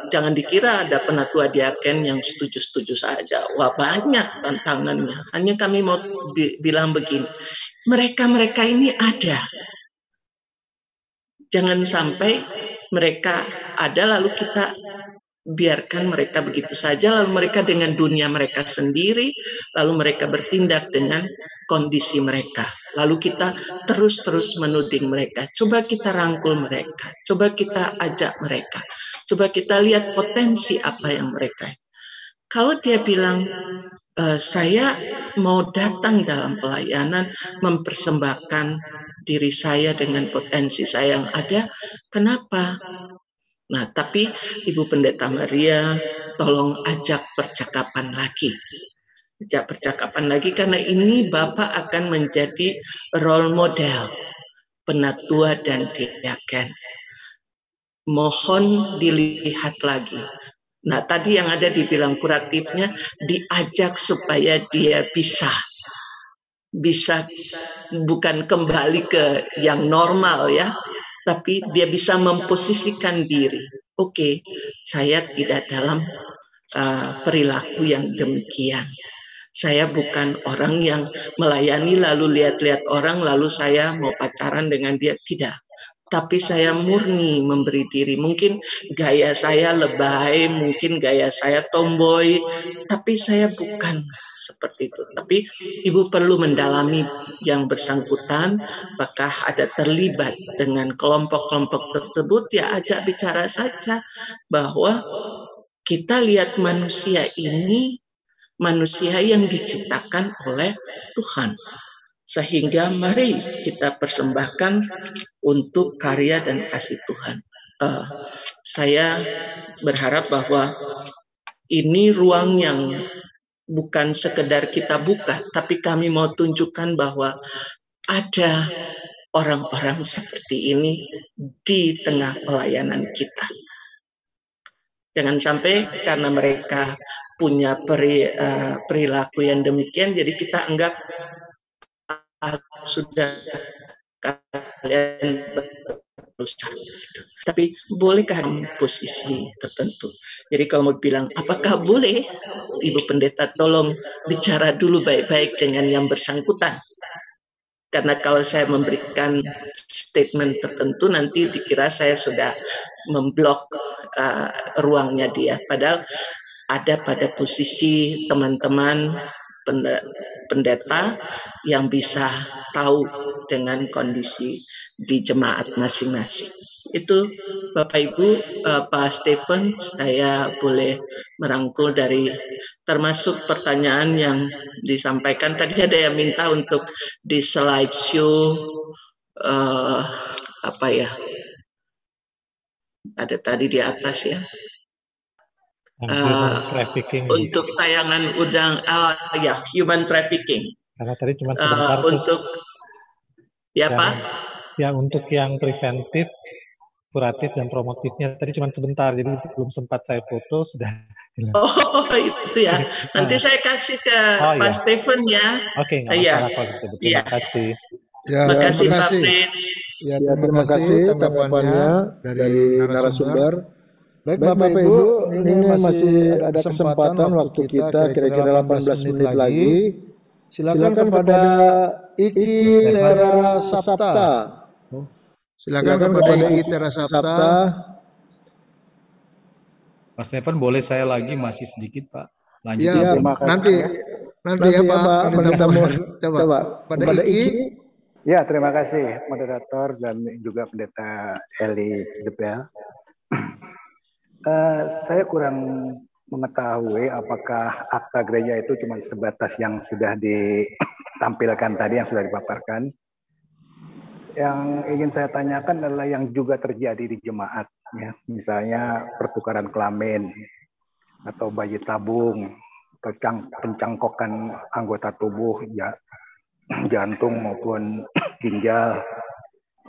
jangan dikira ada penatua diaken yang setuju-setuju saja. Wah, banyak tantangannya. Hanya kami mau bilang begini, mereka-mereka ini ada. Jangan sampai mereka ada lalu kita biarkan mereka begitu saja, lalu mereka dengan dunia mereka sendiri, lalu mereka bertindak dengan kondisi mereka. Lalu kita terus-terus menuding mereka. Coba kita rangkul mereka, coba kita ajak mereka, coba kita lihat potensi apa yang mereka. Kalau dia bilang, saya mau datang dalam pelayanan, mempersembahkan diri saya dengan potensi saya yang ada, kenapa? Nah, tapi Ibu Pendeta Maria, tolong ajak percakapan lagi. Ajak percakapan lagi, karena ini Bapak akan menjadi role model penatua dan diaken. Mohon dilihat lagi. Nah, tadi yang ada dibilang kuratifnya, diajak supaya dia bisa bukan kembali ke yang normal ya, tapi dia bisa memposisikan diri. Oke, saya tidak dalam perilaku yang demikian. Saya bukan orang yang melayani lalu lihat-lihat orang lalu saya mau pacaran dengan dia, tidak. Tapi saya murni memberi diri. Mungkin gaya saya lebay, mungkin gaya saya tomboy, tapi saya bukan seperti itu. Tapi Ibu perlu mendalami yang bersangkutan, apakah ada terlibat dengan kelompok-kelompok tersebut, ya ajak bicara saja bahwa kita lihat manusia ini manusia yang diciptakan oleh Tuhan. Sehingga mari kita persembahkan untuk karya dan kasih Tuhan. Saya berharap bahwa ini ruang yang bukan sekedar kita buka, tapi kami mau tunjukkan bahwa ada orang-orang seperti ini di tengah pelayanan kita. Jangan sampai karena mereka punya perilaku yang demikian, jadi kita anggap sudah kalian berusaha. Tapi bolehkah posisi tertentu? Jadi kalau mau bilang, apakah boleh? Ibu Pendeta tolong bicara dulu baik-baik dengan yang bersangkutan. Karena kalau saya memberikan statement tertentu, nanti dikira saya sudah memblok ruangnya dia. Padahal ada pada posisi teman-teman pendeta yang bisa tahu dengan kondisi di jemaat masing-masing. Itu Bapak Ibu, Pak Stephen, saya boleh merangkul dari termasuk pertanyaan yang disampaikan. Tadi ada yang minta untuk di slideshow apa ya? Ada tadi di atas ya. Untuk tayangan udang, ya human trafficking. Karena tadi cuma sebentar. Untuk ya Pak? Ya untuk yang preventif, kuratif dan promotifnya tadi cuma sebentar, jadi belum sempat saya foto sudah. Oh itu ya. Nanti saya kasih ke Pak Stephen ya. Oke, nggak masalah kalau gitu. Terima kasih. Ya, terima kasih Pak Prince. Ya, terima kasih tanggapannya dari narasumber. Baik Bapak Ibu, ini masih ada kesempatan waktu kita kira-kira 18 menit lagi. Silakan kepada Iki Tera Sapta. Silakan kepada Iki Tera Sapta. Mas Stephen, boleh saya lagi masih sedikit Pak? Lanjut ya, nanti ya Pak. Coba pada Iki. Ya, terima kasih moderator dan juga Pendeta Eli Debel. Saya kurang mengetahui apakah akta gereja itu cuma sebatas yang sudah ditampilkan tadi, yang sudah dipaparkan. Yang ingin saya tanyakan adalah yang juga terjadi di jemaat, ya. Misalnya pertukaran kelamin, atau bayi tabung, pencangkokan anggota tubuh, ya, jantung maupun ginjal.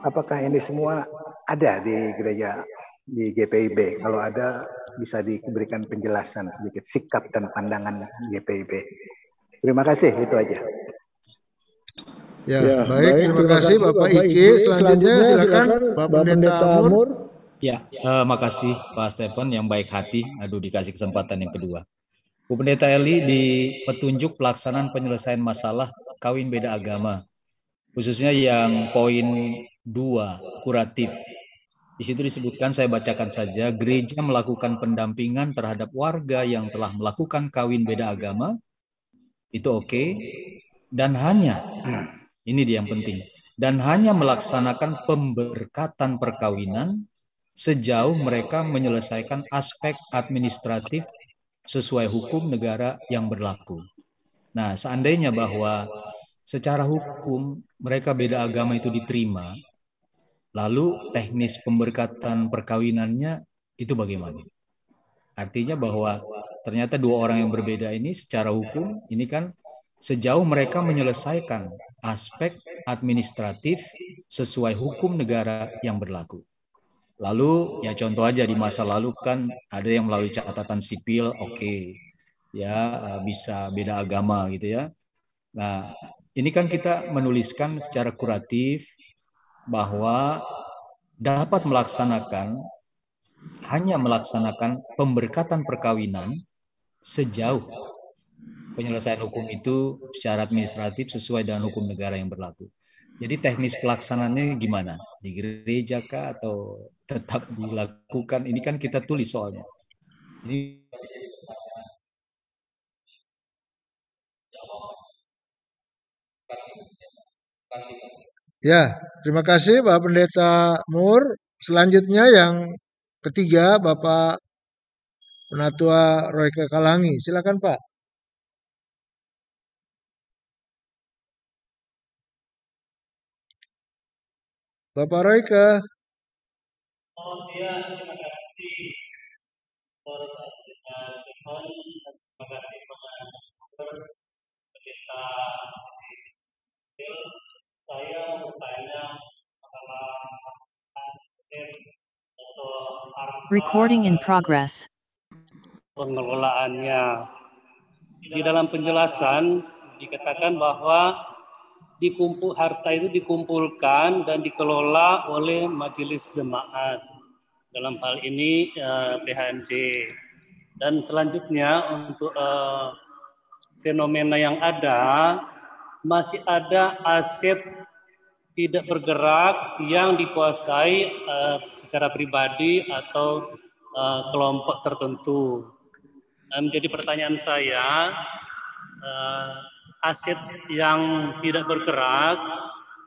Apakah ini semua ada di gereja? Di GPIB, kalau ada bisa diberikan penjelasan sedikit sikap dan pandangan GPIB. Terima kasih, itu aja. Ya, baik, terima kasih Bapak Iki. Selanjutnya silakan Bapak Pendeta Amur. Ya, makasih Pak Stephen yang baik hati. Aduh, dikasih kesempatan yang kedua. Bu Pendeta Eli, di petunjuk pelaksanaan penyelesaian masalah kawin beda agama, khususnya yang poin 2, kuratif. Di situ disebutkan, saya bacakan saja, gereja melakukan pendampingan terhadap warga yang telah melakukan kawin beda agama, itu oke, dan hanya, ini dia yang penting, dan hanya melaksanakan pemberkatan perkawinan sejauh mereka menyelesaikan aspek administratif sesuai hukum negara yang berlaku. Nah, seandainya bahwa secara hukum mereka beda agama itu diterima, lalu teknis pemberkatan perkawinannya itu bagaimana? Artinya bahwa ternyata dua orang yang berbeda ini secara hukum, ini kan sejauh mereka menyelesaikan aspek administratif sesuai hukum negara yang berlaku. Lalu ya contoh aja di masa lalu kan ada yang melalui catatan sipil, oke, ya bisa beda agama gitu ya. Nah, ini kan kita menuliskan secara kuratif bahwa dapat hanya melaksanakan pemberkatan perkawinan sejauh penyelesaian hukum itu secara administratif sesuai dengan hukum negara yang berlaku. Jadi teknis pelaksanaannya gimana? Di gereja kah atau tetap dilakukan? Ini kan kita tulis soalnya. Ini Ya, terima kasih Pak Pendeta Mur. Selanjutnya yang ketiga Bapak Penatua Royke Kalangi. Silakan Pak. Bapak Royke. Oh ya, terima kasih Stefan, terima kasih Pak Pendeta. Saya bertanya masalah aset atau Recording in progress. Pengelolaannya. Di dalam penjelasan dikatakan bahwa harta itu dikumpulkan dan dikelola oleh majelis jemaat. Dalam hal ini PHMJ. Dan selanjutnya untuk fenomena yang ada, masih ada aset tidak bergerak yang dikuasai secara pribadi atau kelompok tertentu. Menjadi pertanyaan saya, aset yang tidak bergerak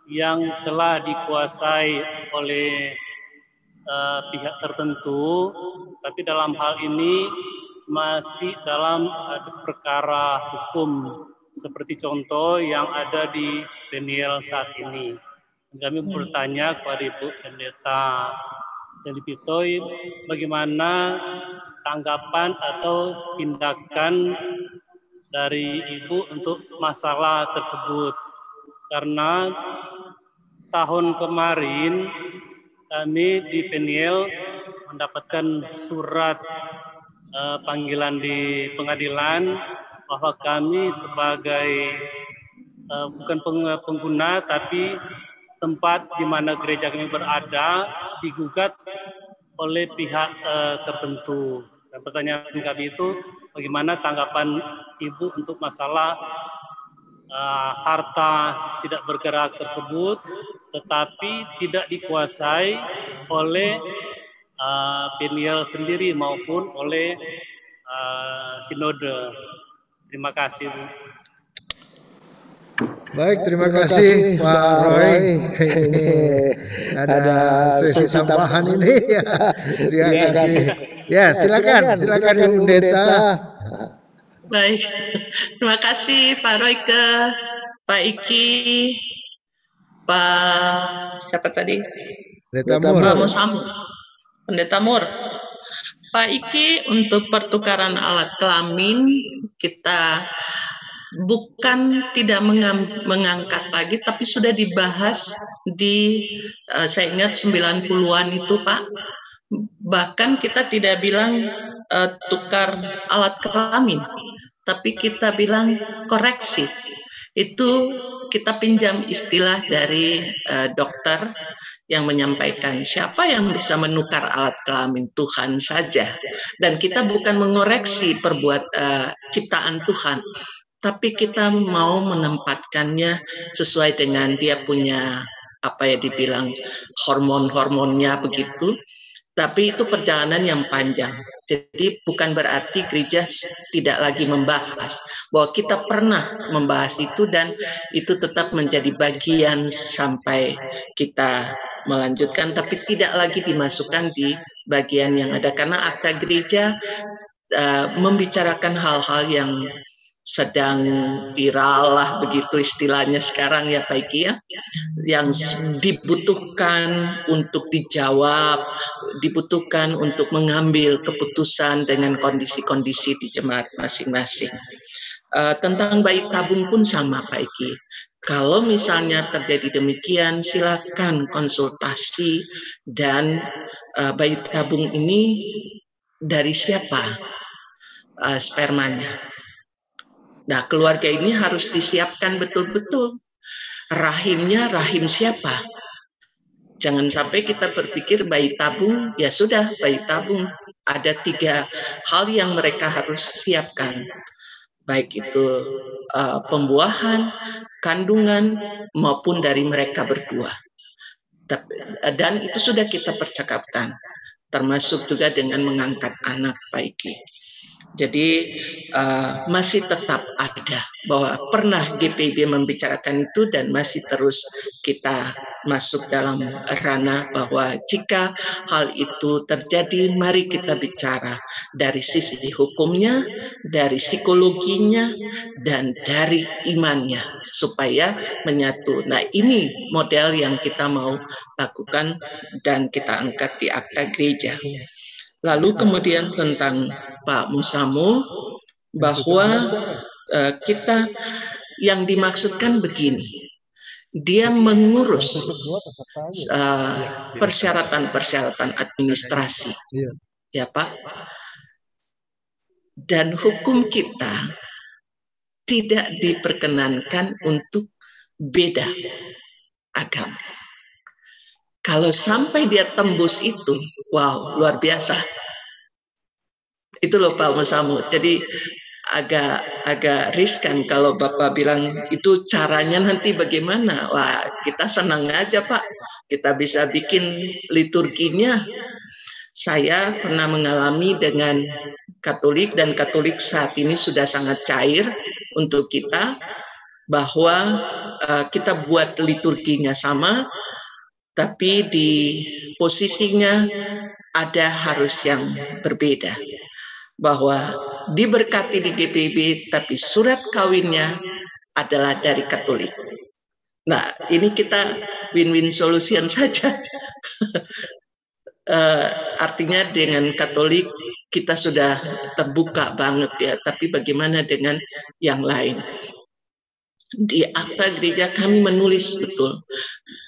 yang telah dikuasai oleh pihak tertentu, tapi dalam hal ini masih dalam perkara hukum, seperti contoh yang ada di Peniel saat ini. Kami bertanya kepada Ibu Pendeta Delipitoy, bagaimana tanggapan atau tindakan dari Ibu untuk masalah tersebut. Karena tahun kemarin kami di Peniel mendapatkan surat panggilan di pengadilan bahwa kami sebagai bukan pengguna tapi tempat di mana gereja kami berada digugat oleh pihak tertentu. Dan pertanyaan kami itu, bagaimana tanggapan Ibu untuk masalah harta tidak bergerak tersebut, tetapi tidak dikuasai oleh Peniel sendiri maupun oleh sinode. Terima kasih, Bu. Baik, terima kasih Pak Roy. Ini ada sesi tambahan ini ya. Terima kasih. Ya, silakan Ibu Pendeta. Baik, terima kasih Pak Royke, Pak Iki, Pak siapa tadi? Pendeta Mur. Pak Iki, untuk pertukaran alat kelamin kita bukan tidak mengangkat lagi, tapi sudah dibahas di saya ingat 90-an itu Pak. Bahkan kita tidak bilang tukar alat kelamin, tapi kita bilang koreksi. Itu kita pinjam istilah dari dokter yang menyampaikan siapa yang bisa menukar alat kelamin, Tuhan saja. Dan kita bukan mengoreksi ciptaan Tuhan, tapi kita mau menempatkannya sesuai dengan dia punya apa ya dibilang hormon-hormonnya begitu. Tapi itu perjalanan yang panjang. Jadi bukan berarti gereja tidak lagi membahas, bahwa kita pernah membahas itu dan itu tetap menjadi bagian sampai kita melanjutkan, tapi tidak lagi dimasukkan di bagian yang ada. Karena akta gereja membicarakan hal-hal yang sedang viral lah begitu istilahnya sekarang ya Pak Iki ya, yang dibutuhkan untuk dijawab, dibutuhkan untuk mengambil keputusan dengan kondisi-kondisi di jemaat masing-masing. Tentang bayi tabung pun sama Pak Iki. Kalau misalnya terjadi demikian, silakan konsultasi dan bayi tabung ini dari siapa spermanya. Nah, keluarga ini harus disiapkan betul-betul. Rahimnya, rahim siapa? Jangan sampai kita berpikir bayi tabung, ya sudah bayi tabung. Ada 3 hal yang mereka harus siapkan. Baik itu pembuahan, kandungan, maupun dari mereka berdua. Dan itu sudah kita percakapkan. Termasuk juga dengan mengangkat anak Pak Iki. Jadi masih tetap ada bahwa pernah GPIB membicarakan itu dan masih terus kita masuk dalam ranah bahwa jika hal itu terjadi, mari kita bicara dari sisi hukumnya, dari psikologinya, dan dari imannya supaya menyatu. Nah, ini model yang kita mau lakukan dan kita angkat di akta gereja. Lalu kemudian tentang Pak Musamo, bahwa kita yang dimaksudkan begini, dia mengurus persyaratan-persyaratan administrasi, ya Pak. Dan hukum kita tidak diperkenankan untuk beda agama. Kalau sampai dia tembus itu, wow, luar biasa. Itu loh Pak Musamo. Jadi agak riskan kalau Bapak bilang itu caranya nanti bagaimana. Wah, kita senang aja Pak. Kita bisa bikin liturginya. Saya pernah mengalami dengan Katolik, dan Katolik saat ini sudah sangat cair untuk kita, bahwa kita buat liturginya sama, tapi di posisinya ada harus yang berbeda. Bahwa diberkati di GPIB, tapi surat kawinnya adalah dari Katolik. Nah, ini kita win-win solution saja. Artinya dengan Katolik kita sudah terbuka banget ya, tapi bagaimana dengan yang lain? Di akta gereja kami menulis betul,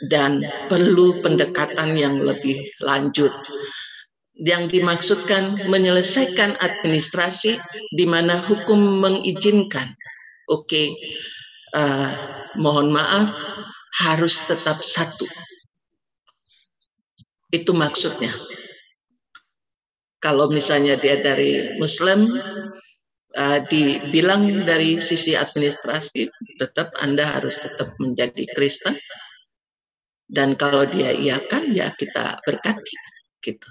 dan perlu pendekatan yang lebih lanjut. Yang dimaksudkan menyelesaikan administrasi di mana hukum mengizinkan. Oke, mohon maaf, harus tetap satu. Itu maksudnya. Kalau misalnya dia dari Muslim, dibilang dari sisi administrasi, tetap Anda harus tetap menjadi Kristen. Dan kalau dia iakan, ya kita berkati. Gitu.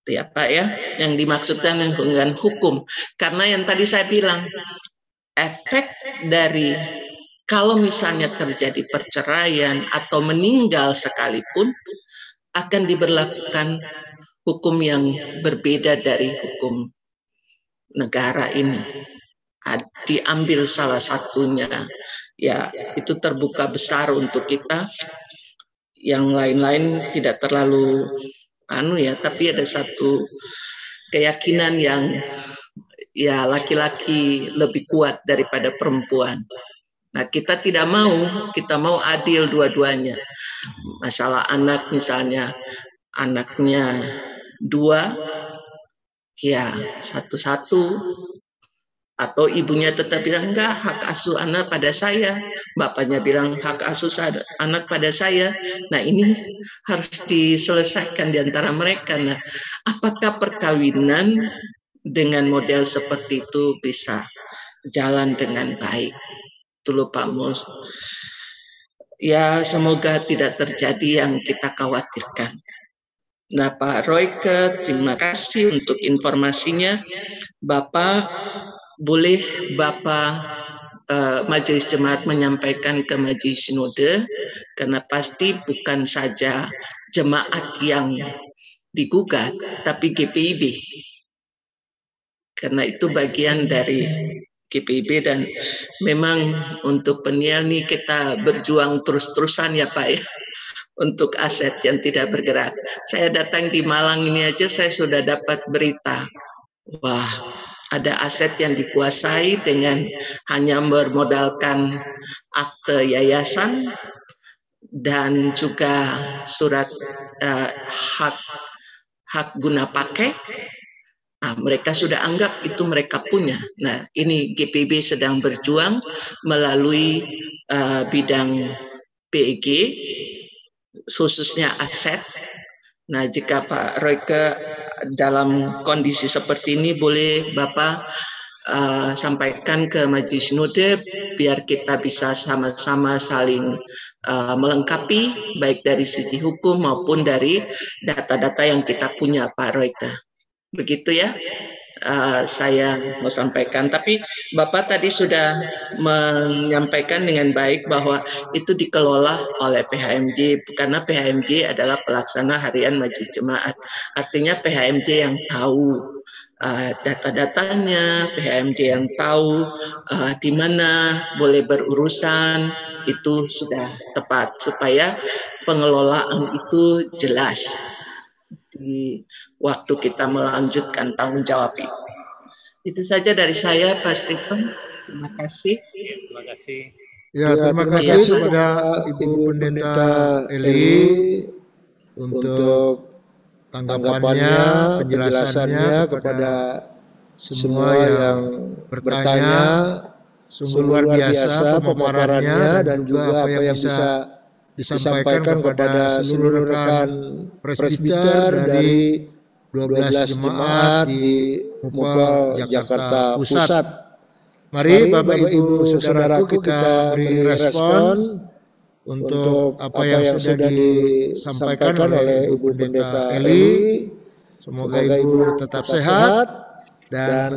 Ya Pak ya, yang dimaksudkan dengan hukum. Karena yang tadi saya bilang, efek dari kalau misalnya terjadi perceraian atau meninggal sekalipun, akan diberlakukan hukum yang berbeda dari hukum negara ini. Diambil salah satunya, ya itu terbuka besar untuk kita. Yang lain-lain tidak terlalu tapi ada satu keyakinan yang ya laki-laki lebih kuat daripada perempuan. Nah, kita tidak mau, kita mau adil dua-duanya. Masalah anak misalnya, anaknya 2, ya satu-satu, atau ibunya tetap bilang enggak, hak asuh anak pada saya, bapaknya bilang hak asuh anak pada saya. Nah, ini harus diselesaikan di antara mereka. Nah, apakah perkawinan dengan model seperti itu bisa jalan dengan baik? Itu loh Pak Mus. Ya, semoga tidak terjadi yang kita khawatirkan. Nah, Pak Royke, terima kasih untuk informasinya. Bapak, boleh Bapak Majelis Jemaat menyampaikan ke Majelis Sinode, karena pasti bukan saja jemaat yang digugat, tapi GPIB. Karena itu bagian dari GPIB, dan memang untuk penyiar nih kita berjuang terus-terusan ya Pak ya, untuk aset yang tidak bergerak. Saya datang di Malang ini aja saya sudah dapat berita, wah ada aset yang dikuasai dengan hanya bermodalkan akte yayasan dan juga surat hak guna pakai. Nah, mereka sudah anggap itu mereka punya. Nah, ini GPIB sedang berjuang melalui bidang PEG, khususnya aset. Nah, jika Pak Royke dalam kondisi seperti ini, boleh Bapak sampaikan ke Majelis Sinode, biar kita bisa sama-sama saling melengkapi, baik dari sisi hukum maupun dari data-data yang kita punya, Pak Royke. Begitu ya, saya mau sampaikan. Tapi Bapak tadi sudah menyampaikan dengan baik bahwa itu dikelola oleh PHMJ, karena PHMJ adalah pelaksana harian Majelis Jemaat. Artinya PHMJ yang tahu data-datanya, PHMJ yang tahu di mana boleh berurusan, itu sudah tepat supaya pengelolaan itu jelas di waktu kita melanjutkan tanggung jawab itu. Itu saja dari saya, Pak Stephen. Terima kasih. Terima kasih. Ya, terima kasih kepada Ibu Pendeta Eli untuk tanggapannya, penjelasannya kepada semua yang bertanya. Sungguh luar biasa pemaparannya dan juga apa yang bisa disampaikan kepada seluruh rekan presbiter dari 12 jemaat di Mupal Jakarta Pusat. Mari Bapak Ibu Saudaraku kita beri respon untuk apa yang sudah disampaikan oleh Ibu Pendeta Eli. Semoga Ibu tetap sehat dan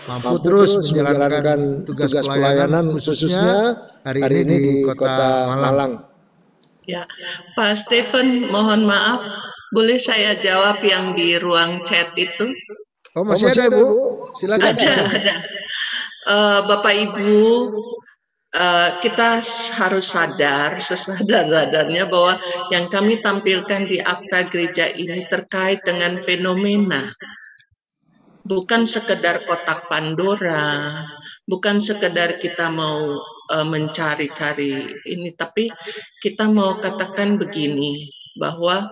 mampu terus menjalankan tugas pelayanan khususnya hari ini di Kota Malang. Ya, Pak Stephen, mohon maaf, boleh saya jawab yang di ruang chat itu? Oh, masih ada, Bu? Silakan. Ada. Bapak Ibu, kita harus sadar sesadar-sadarnya bahwa yang kami tampilkan di akta gereja ini terkait dengan fenomena. Bukan sekedar kotak Pandora, bukan sekedar kita mau mencari-cari ini, tapi kita mau katakan begini, bahwa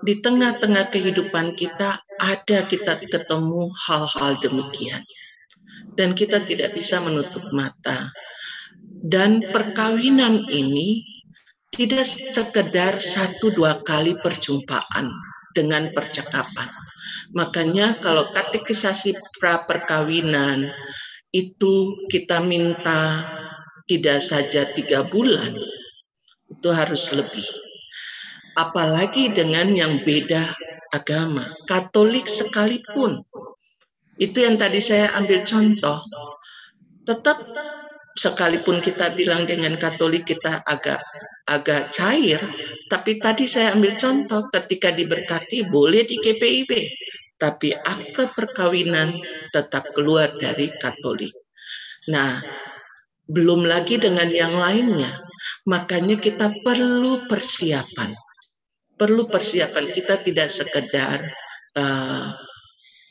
di tengah-tengah kehidupan kita kita ketemu hal-hal demikian. Dan kita tidak bisa menutup mata. Dan perkawinan ini tidak sekedar 1-2 kali perjumpaan dengan percakapan. Makanya kalau katekisasi pra perkawinan itu kita minta tidak saja 3 bulan, itu harus lebih. Apalagi dengan yang beda agama, Katolik sekalipun. Itu yang tadi saya ambil contoh. Tetap sekalipun kita bilang dengan Katolik kita agak cair, tapi tadi saya ambil contoh ketika diberkati boleh di GPIB, tapi akte perkawinan tetap keluar dari Katolik. Nah, belum lagi dengan yang lainnya. Makanya kita perlu persiapan. Kita tidak sekedar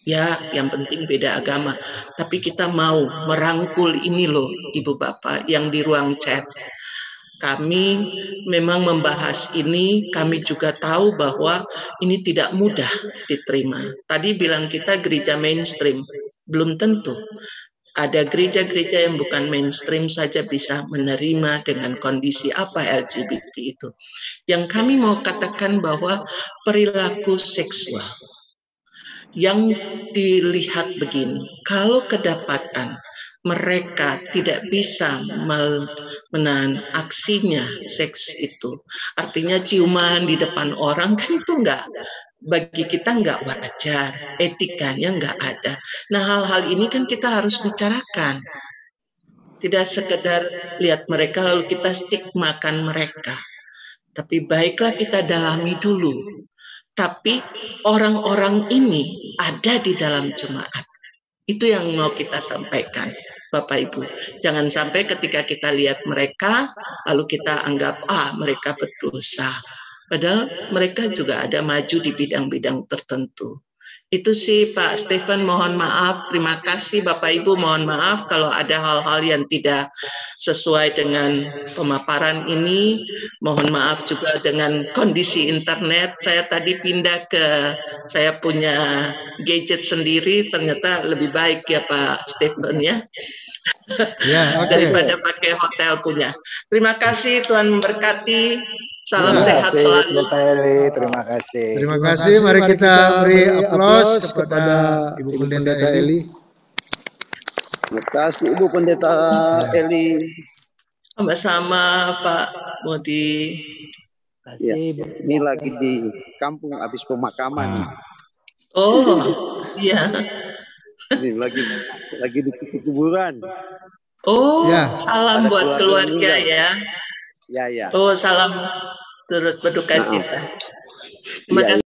ya yang penting beda agama, tapi kita mau merangkul ini loh Ibu Bapak yang di ruang chat. Kami memang membahas ini, kami juga tahu bahwa ini tidak mudah diterima. Tadi bilang kita gereja mainstream, belum tentu. Ada gereja-gereja yang bukan mainstream saja bisa menerima dengan kondisi apa LGBT itu. Yang kami mau katakan bahwa perilaku seksual yang dilihat begini, kalau kedapatan mereka tidak bisa menahan aksinya seks itu. Artinya ciuman di depan orang kan itu bagi kita nggak wajar, etikanya nggak ada. Nah, hal-hal ini kan kita harus bicarakan. Tidak sekedar lihat mereka lalu kita stigmakan mereka. Tapi baiklah kita dalami dulu. Tapi orang-orang ini ada di dalam jemaat. Itu yang mau kita sampaikan, Bapak Ibu. Jangan sampai ketika kita lihat mereka, lalu kita anggap, mereka berdosa. Padahal mereka juga ada maju di bidang-bidang tertentu. Itu sih Pak Stephen, mohon maaf. Terima kasih Bapak Ibu, mohon maaf kalau ada hal-hal yang tidak sesuai dengan pemaparan ini. Mohon maaf juga dengan kondisi internet. Saya tadi pindah saya punya gadget sendiri, ternyata lebih baik ya Pak Stephen ya. Daripada pakai hotel punya. Terima kasih, Tuhan memberkati. Salam sehat selalu. Terima kasih. Terima kasih. Mari kita beri aplaus kepada Ibu Pendeta Eli. Terima kasih Ibu Pendeta Eli. Sama-sama Pak Modi. Ya, ini lagi di kampung habis pemakaman. Oh, iya. Ini lagi di kuburan. Oh, salam buat keluarga ya. Ya. Oh, salam turut berduka cita. Terima kasih.